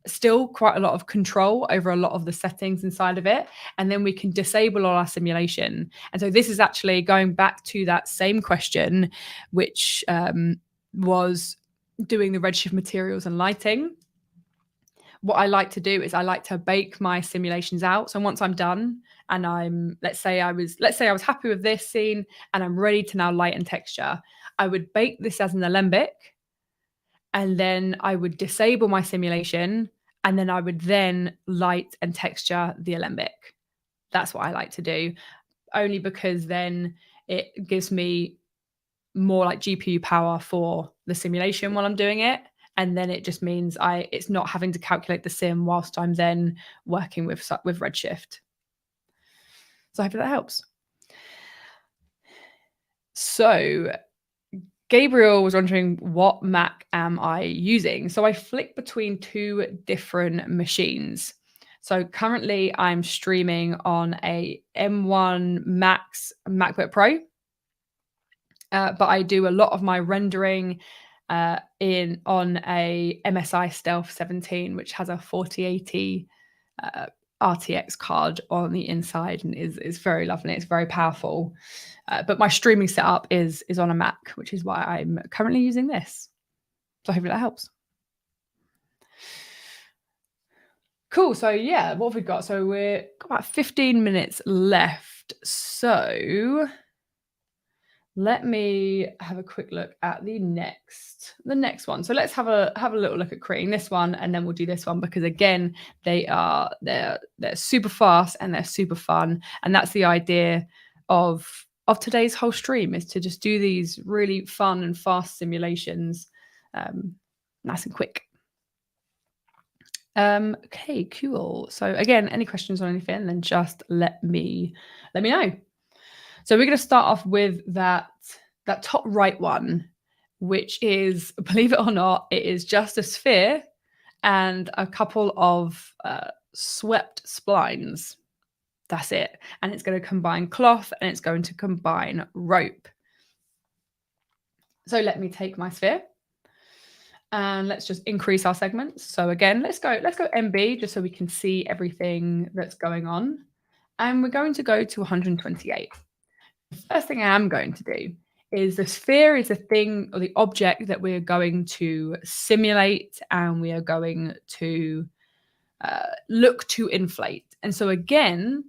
Speaker 1: still quite a lot of control over a lot of the settings inside of it. And then we can disable all our simulation. And so this is actually going back to that same question, which was doing the redshift materials and lighting. What I like to do is I like to bake my simulations out. So once I'm done and let's say I was happy with this scene and I'm ready to now light and texture, I would bake this as an alembic, and then I would disable my simulation, and then I would then light and texture the alembic. That's what I like to do, only because then it gives me more like GPU power for the simulation while I'm doing it. And then it just means it's not having to calculate the sim whilst I'm then working with Redshift. So I hope that helps. So Gabriel was wondering, what Mac am I using? So I flick between two different machines. So currently I'm streaming on a M1 Max MacBook Pro, but I do a lot of my rendering on a MSI Stealth 17, which has a 4080 RTX card on the inside and is very lovely. It's very powerful. But my streaming setup is on a Mac, which is why I'm currently using this. So hopefully that helps. Cool. So yeah, what have we got? So we've got about 15 minutes left. So let me have a quick look at the next one. So let's have a little look at creating this one, and then we'll do this one, because again, they're super fast and they're super fun. And that's the idea of today's whole stream, is to just do these really fun and fast simulations, nice and quick. Okay, cool. So again, any questions on anything, then just let me know. So we're going to start off with that top right one, which is, believe it or not, it is just a sphere and a couple of swept splines. That's it. And it's going to combine cloth and it's going to combine rope. So let me take my sphere and let's just increase our segments. So again, let's go MB just so we can see everything that's going on. And we're going to go to 128. The first thing I am going to do is, the sphere is the thing or the object that we're going to simulate, and we are going to look to inflate. And so again,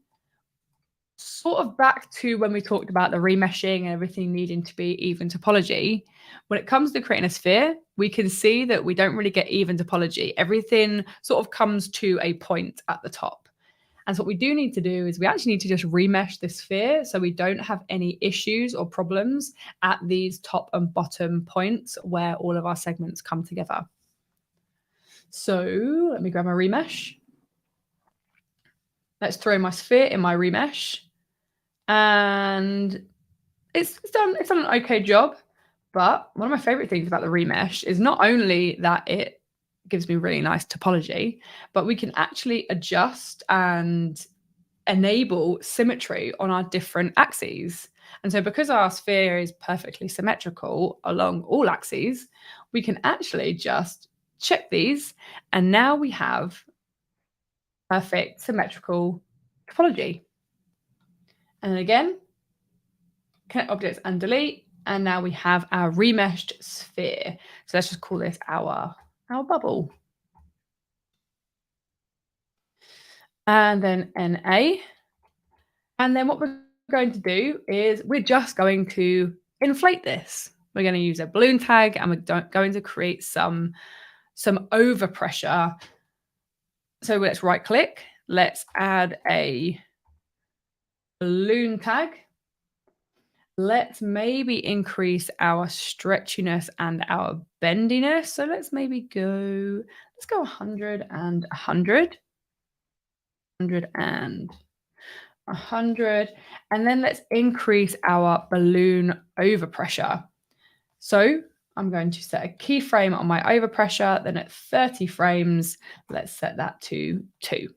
Speaker 1: sort of back to when we talked about the remeshing and everything needing to be even topology, when it comes to creating a sphere, we can see that we don't really get even topology. Everything sort of comes to a point at the top. And so what we do need to do is we actually need to just remesh the sphere so we don't have any issues or problems at these top and bottom points where all of our segments come together. So let me grab my remesh. Let's throw my sphere in my remesh. And it's done an okay job. But one of my favorite things about the remesh is not only that it gives me really nice topology, but we can actually adjust and enable symmetry on our different axes. And so because our sphere is perfectly symmetrical along all axes, we can actually just check these, and now we have perfect symmetrical topology. And again, connect objects and delete, and now we have our remeshed sphere. So let's just call this our bubble. And then NA. And then what we're going to do is we're just going to inflate this. We're going to use a balloon tag, and we're going to create some overpressure. So let's right click. Let's add a balloon tag. Let's maybe increase our stretchiness and our bendiness. So let's go 100 and 100. 100 and 100. And then let's increase our balloon overpressure. So I'm going to set a keyframe on my overpressure. Then at 30 frames, let's set that to 2.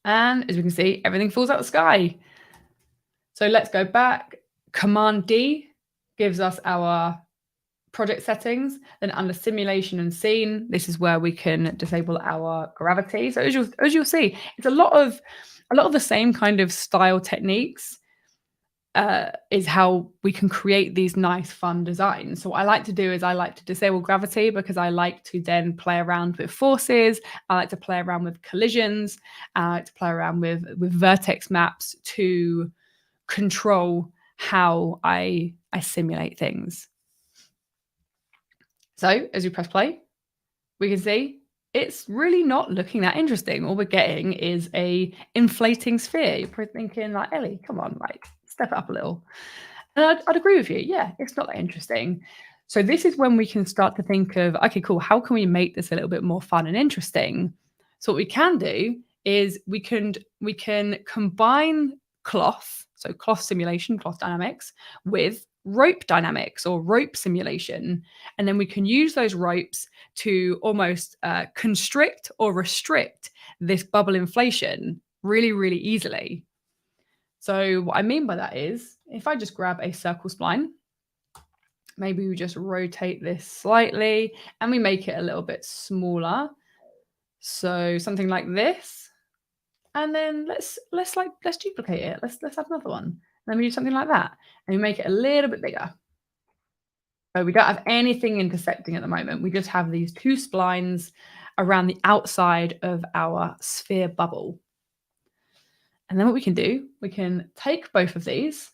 Speaker 1: And as we can see, everything falls out of the sky. So let's go back. Command D gives us our project settings. Then under simulation and scene, this is where we can disable our gravity. So as you'll see, it's a lot of the same kind of style techniques. Is how we can create these nice, fun designs. So what I like to do is I like to disable gravity because I like to then play around with forces. I like to play around with collisions. I like to play around with vertex maps to control how I simulate things. So as we press play, we can see it's really not looking that interesting. All we're getting is a inflating sphere. You're probably thinking like, Ellie, come on, like step it up a little. And I'd agree with you. Yeah, it's not that interesting. So this is when we can start to think of, okay, cool, how can we make this a little bit more fun and interesting? So what we can do is we can combine cloth, so cloth simulation, cloth dynamics, with rope dynamics or rope simulation. And then we can use those ropes to almost constrict or restrict this bubble inflation really, really easily. So what I mean by that is, if I just grab a circle spline, maybe we just rotate this slightly and we make it a little bit smaller. So something like this. And then let's duplicate it. Let's have another one. And then we do something like that. And we make it a little bit bigger. So we don't have anything intersecting at the moment. We just have these 2 splines around the outside of our sphere bubble. And then what we can do, we can take both of these,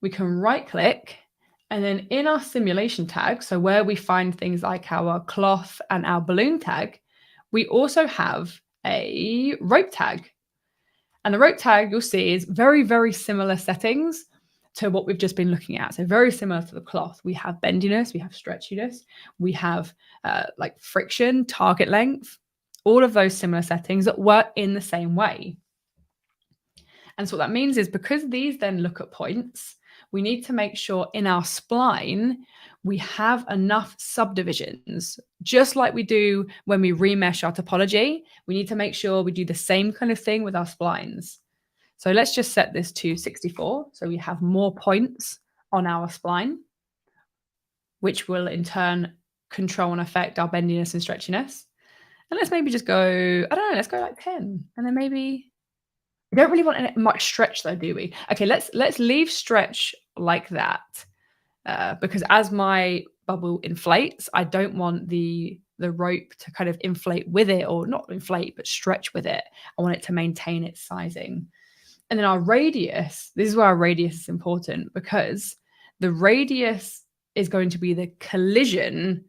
Speaker 1: we can right click, and then in our simulation tag, so where we find things like our cloth and our balloon tag, we also have a rope tag. And the rope tag you'll see is very, very similar settings to what we've just been looking at. So very similar to the cloth. We have bendiness, we have stretchiness, we have like friction, target length, all of those similar settings that work in the same way. And so what that means is because these then look at points, we need to make sure in our spline, we have enough subdivisions, just like we do when we remesh our topology. We need to make sure we do the same kind of thing with our splines. So let's just set this to 64. So we have more points on our spline, which will in turn control and affect our bendiness and stretchiness. And let's maybe just go, I don't know, let's go like 10. And then maybe, we don't really want much stretch though, do we? Okay, let's leave stretch like that. Because as my bubble inflates, I don't want the rope to kind of inflate with it, or not inflate, but stretch with it. I want it to maintain its sizing. And then our radius, this is where our radius is important, because the radius is going to be the collision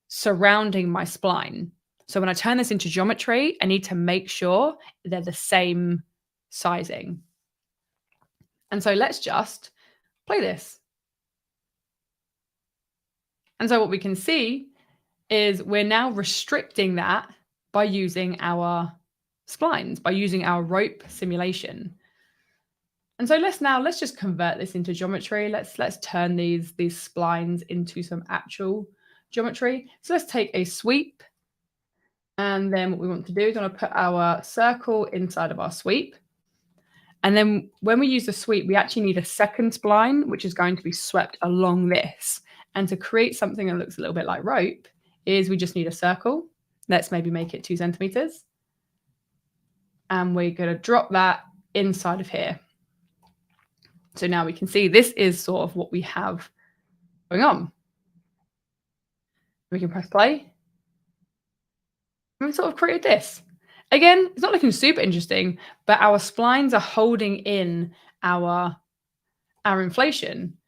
Speaker 1: surrounding my spline. So when I turn this into geometry, I need to make sure they're the same sizing. And so let's just play this. And so what we can see is we're now restricting that by using our splines, by using our rope simulation. And so let's just convert this into geometry. Let's turn these splines into some actual geometry. So let's take a sweep. And then what we want to do is want to put our circle inside of our sweep. And then when we use the sweep, we actually need a second spline, which is going to be swept along this. And to create something that looks a little bit like rope is we just need a circle. Let's maybe make it 2 centimeters. And we're going to drop that inside of here. So now we can see this is sort of what we have going on. We can press play. And we've sort of created this. Again, it's not looking super interesting, but our splines are holding in our inflation.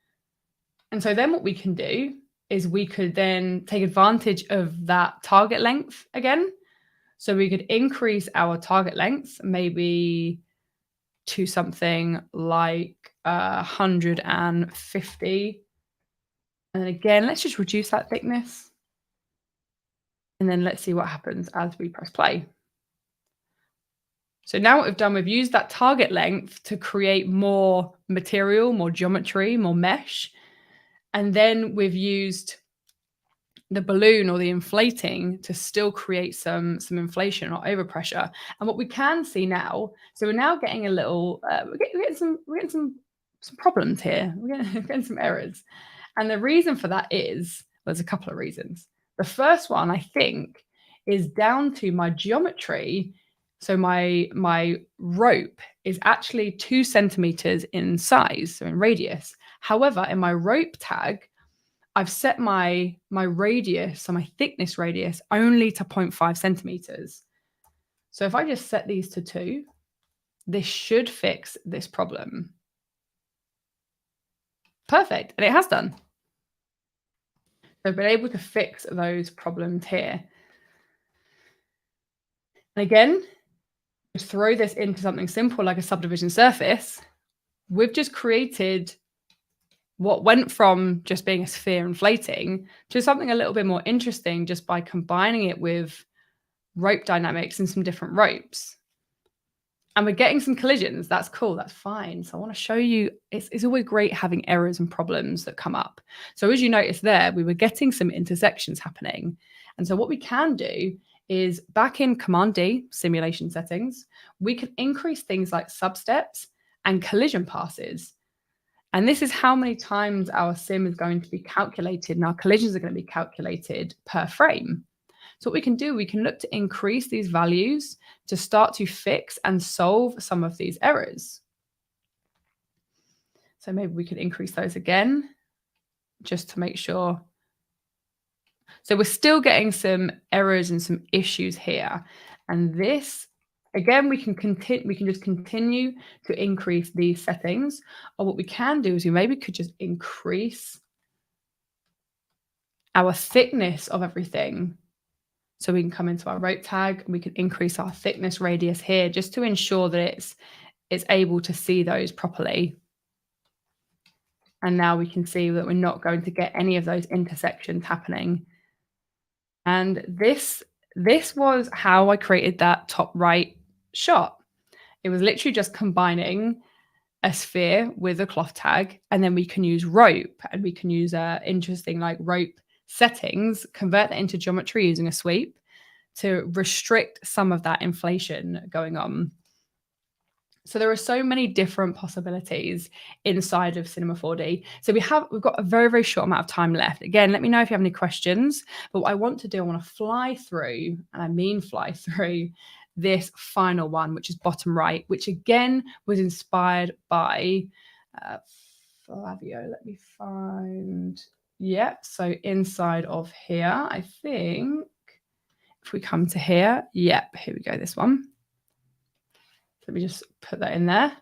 Speaker 1: And so then what we can do is we could then take advantage of that target length again. So we could increase our target length, maybe to something like 150. And then again, let's just reduce that thickness. And then let's see what happens as we press play. So now what we've done, we've used that target length to create more material, more geometry, more mesh. And then we've used the balloon or the inflating to still create some inflation or overpressure. And what we can see now, so we're now getting a little, we're getting some problems here. We're getting some errors. And the reason for that is, there's a couple of reasons. The first one, I think, is down to my geometry. So my rope is actually 2 centimeters in size, so in radius. However, in my rope tag, I've set my radius, so my thickness radius, only to 0.5 centimeters. So if I just set these to 2, this should fix this problem. Perfect, and it has done. So I've been able to fix those problems here. And again, just throw this into something simple like a subdivision surface. We've just created what went from just being a sphere inflating to something a little bit more interesting just by combining it with rope dynamics and some different ropes. And we're getting some collisions. That's cool. That's fine. So I want to show you, it's always great having errors and problems that come up. So as you notice there, we were getting some intersections happening. And so what we can do is back in Command D, simulation settings, we can increase things like substeps and collision passes. And this is how many times our sim is going to be calculated and our collisions are going to be calculated per frame. So what we can do, we can look to increase these values to start to fix and solve some of these errors. So maybe we can increase those again, just to make sure. So we're still getting some errors and some issues here. And this, again, we can just continue to increase these settings. Or what we can do is we maybe could just increase our thickness of everything. So we can come into our rope tag and we can increase our thickness radius here just to ensure that it's able to see those properly. And now we can see that we're not going to get any of those intersections happening. And this was how I created that top right shot. It was literally just combining a sphere with a cloth tag, and then we can use rope and we can use interesting like rope settings, convert that into geometry using a sweep to restrict some of that inflation going on. So there are so many different possibilities inside of Cinema 4D. So we've got a very, very short amount of time left. Again, let me know if you have any questions. But what I want to do, I want to fly through, and I mean fly through this final one, which is bottom right, which again was inspired by Flavio. Let me find. Yeah, so inside of here, I think, if we come to here, yep, here we go, this one. Let me just put that in there.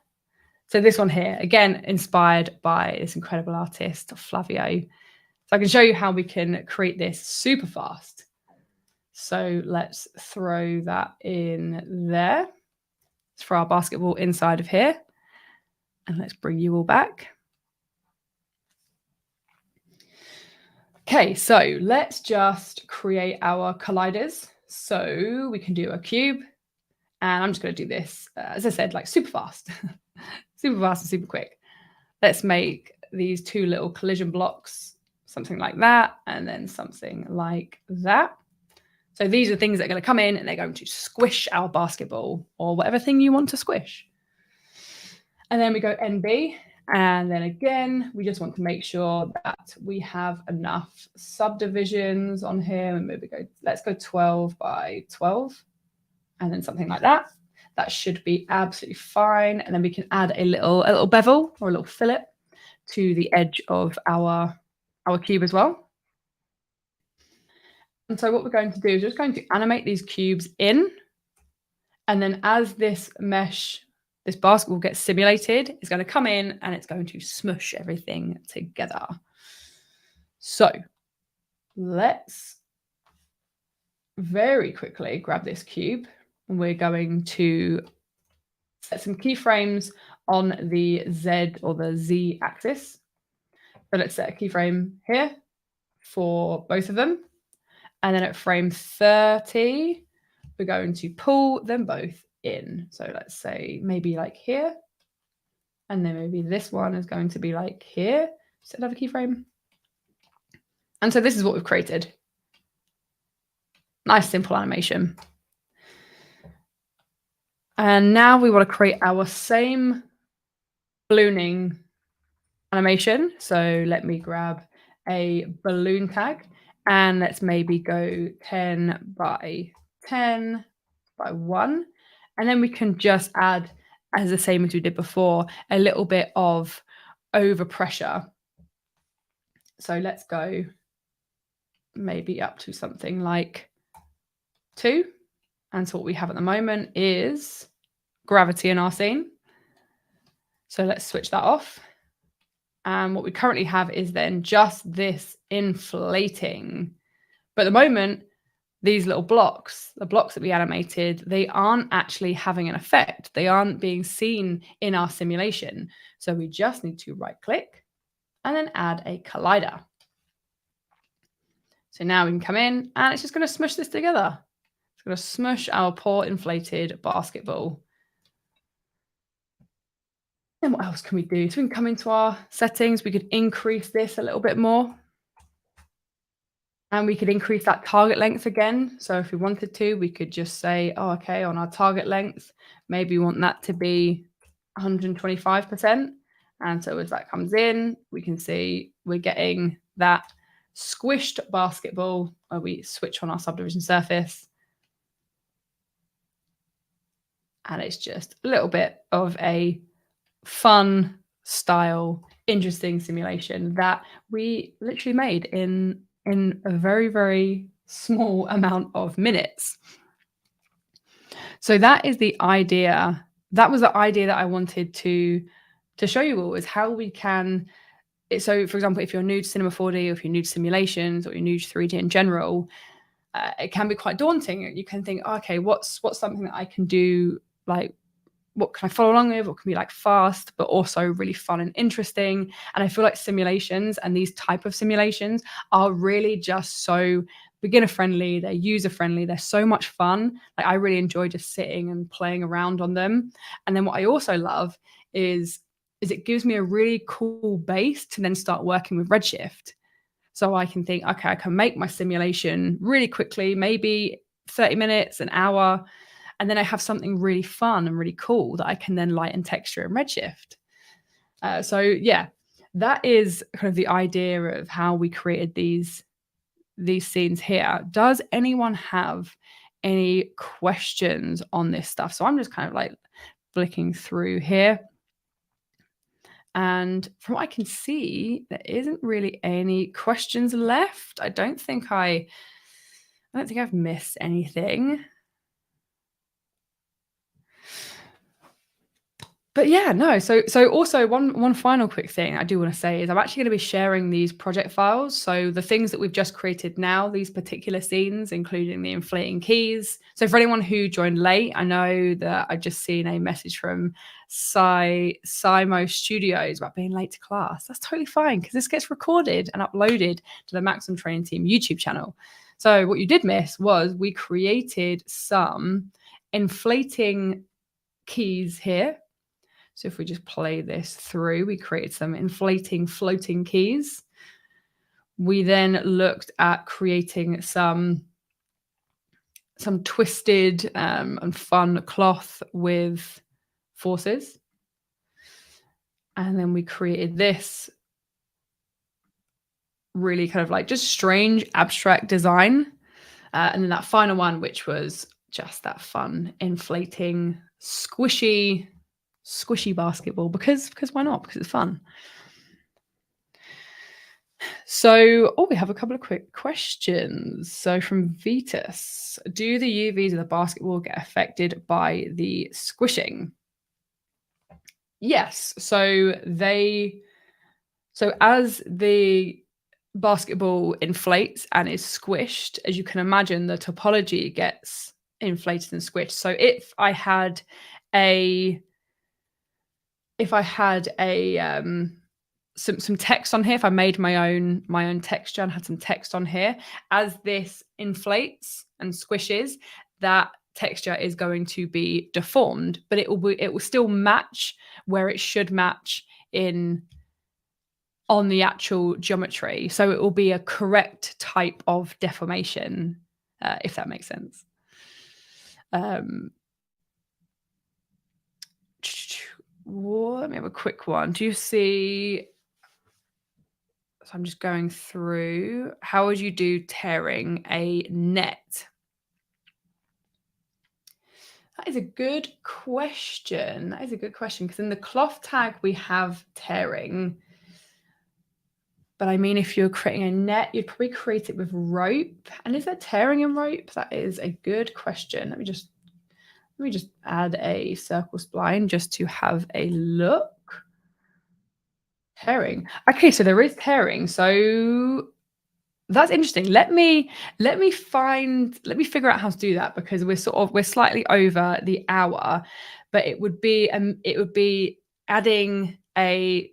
Speaker 1: So this one here, again, inspired by this incredible artist, Flavio. So I can show you how we can create this super fast. So let's throw that in there. Let's throw our basketball inside of here. And let's bring you all back. Okay, so let's just create our colliders. So we can do a cube. And I'm just going to do this, as I said, like super fast. Super fast and super quick. Let's make these 2 little collision blocks, something like that, and then something like that. So these are things that are going to come in and they're going to squish our basketball or whatever thing you want to squish. And then we go NB. And then again, we just want to make sure that we have enough subdivisions on here. And maybe let's go 12 by 12. And then something like that. That should be absolutely fine. And then we can add a little bevel or a little fillet to the edge of our cube as well. And so what we're going to do is just going to animate these cubes in. And then as this mesh, this basketball gets simulated, it's going to come in and it's going to smush everything together. So let's very quickly grab this cube. We're going to set some keyframes on the Z or the Z axis. So let's set a keyframe here for both of them. And then at frame 30, we're going to pull them both in. So let's say maybe like here. And then maybe this one is going to be like here. Set another keyframe. And so this is what we've created. Nice, simple animation. And now we want to create our same ballooning animation. So let me grab a balloon tag and let's maybe go 10 by 10 by 1. And then we can just add, as the same as we did before, a little bit of overpressure. So let's go maybe up to something like 2. And so what we have at the moment is gravity in our scene. So let's switch that off. And what we currently have is then just this inflating. But at the moment, these little blocks, the blocks that we animated, they aren't actually having an effect. They aren't being seen in our simulation. So we just need to right click and then add a collider. So now we can come in and it's just going to smush this together. It's going to smush our poor inflated basketball. And what else can we do? So we can come into our settings. We could increase this a little bit more. And we could increase that target length again. So if we wanted to, we could just say, oh, okay, on our target length, maybe we want that to be 125%. And so as that comes in, we can see we're getting that squished basketball where we switch on our subdivision surface. And it's just a little bit of a fun style, interesting simulation that we literally made in a very, very small amount of minutes. So that is the idea. That was the idea that I wanted to show you all, is how we can. So for example, if you're new to Cinema 4D, or if you're new to simulations, or you're new to 3D in general, it can be quite daunting. You can think, oh, okay, what's something that I can do, like what can I follow along with? What can be like fast, but also really fun and interesting? And I feel like simulations and these type of simulations are really just so beginner friendly. They're user friendly. They're so much fun. Like I really enjoy just sitting and playing around on them. And then what I also love is it gives me a really cool base to then start working with Redshift. So I can think, okay, I can make my simulation really quickly, maybe 30 minutes, an hour. And then I have something really fun and really cool that I can then light and texture in Redshift. So yeah, that is kind of the idea of how we created these scenes here. Does anyone have any questions on this stuff? So I'm just kind of like flicking through here. And from what I can see, there isn't really any questions left. I don't think I've missed anything. But yeah, no. So also one final quick thing I do want to say is I'm actually going to be sharing these project files. So the things that we've just created now, these particular scenes, including the inflating keys. So for anyone who joined late, I know that I've just seen a message from Simo Studios about being late to class. That's totally fine because this gets recorded and uploaded to the Maxon Trainer Team YouTube channel. So what you did miss was we created some inflating keys here. So if we just play this through, we created some inflating floating keys. We then looked at creating some twisted and fun cloth with forces. And then we created this really kind of like just strange abstract design. And then that final one, which was just that fun, inflating, squishy basketball, because why not? Because it's fun. So, we have a couple of quick questions. So from Vitus, do the UVs of the basketball get affected by the squishing? Yes. So as the basketball inflates and is squished, as you can imagine, the topology gets inflated and squished. So if I had some text on here, if I made my own texture and had some text on here, as this inflates and squishes, that texture is going to be deformed, but it will still match where it should match on the actual geometry. So it will be a correct type of deformation, if that makes sense. Let me have a quick one. Do you see? So I'm just going through. How would you do tearing a net? That is a good question. That is a good question, because in the cloth tag we have tearing. But I mean, if you're creating a net, you'd probably create it with rope. And is there tearing in rope? That is a good question. Let me just add a circle spline just to have a look. Tearing. Okay, so there is tearing. So that's interesting. Let me figure out how to do that, because we're slightly over the hour, but it would be adding a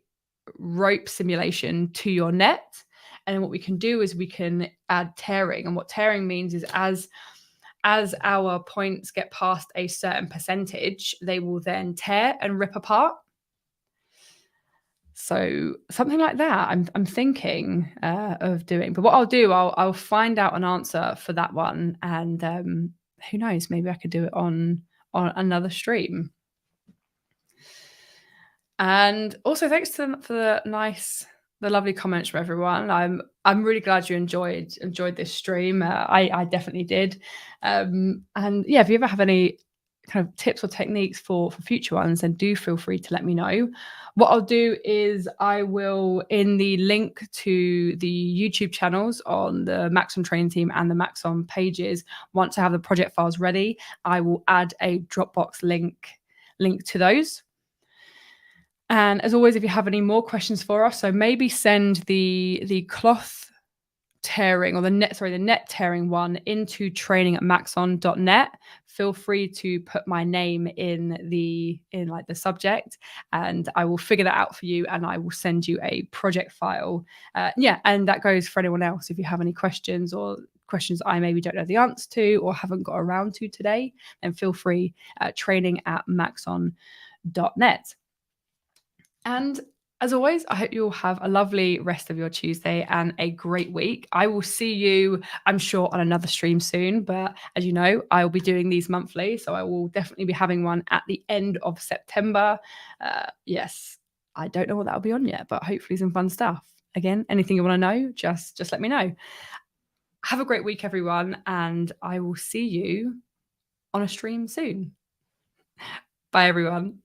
Speaker 1: rope simulation to your net. And then what we can do is we can add tearing. And what tearing means is as our points get past a certain percentage, they will then tear and rip apart. So something like that I'm thinking of doing. But what I'll do, I'll find out an answer for that one, and who knows, maybe I could do it on another stream. And also thanks for the lovely comments from everyone. I'm really glad you enjoyed this stream. I definitely did. And yeah, if you ever have any kind of tips or techniques for future ones, then do feel free to let me know. What I'll do is I will, in the link to the YouTube channels on the Maxon training team and the Maxon pages, once I have the project files ready, I will add a Dropbox link to those. And as always, if you have any more questions for us, so maybe send the cloth tearing, or the net tearing one, into training@maxon.net. Feel free to put my name in the subject, and I will figure that out for you, and I will send you a project file. And that goes for anyone else. If you have any questions, or questions I maybe don't know the answer to or haven't got around to today, then feel free, training@maxon.net. And as always, I hope you all have a lovely rest of your Tuesday and a great week. I will see you, I'm sure, on another stream soon. But as you know, I will be doing these monthly, so I will definitely be having one at the end of September. Yes, I don't know what that'll be on yet, but hopefully some fun stuff. Again, anything you want to know, just let me know. Have a great week, everyone, and I will see you on a stream soon. Bye, everyone.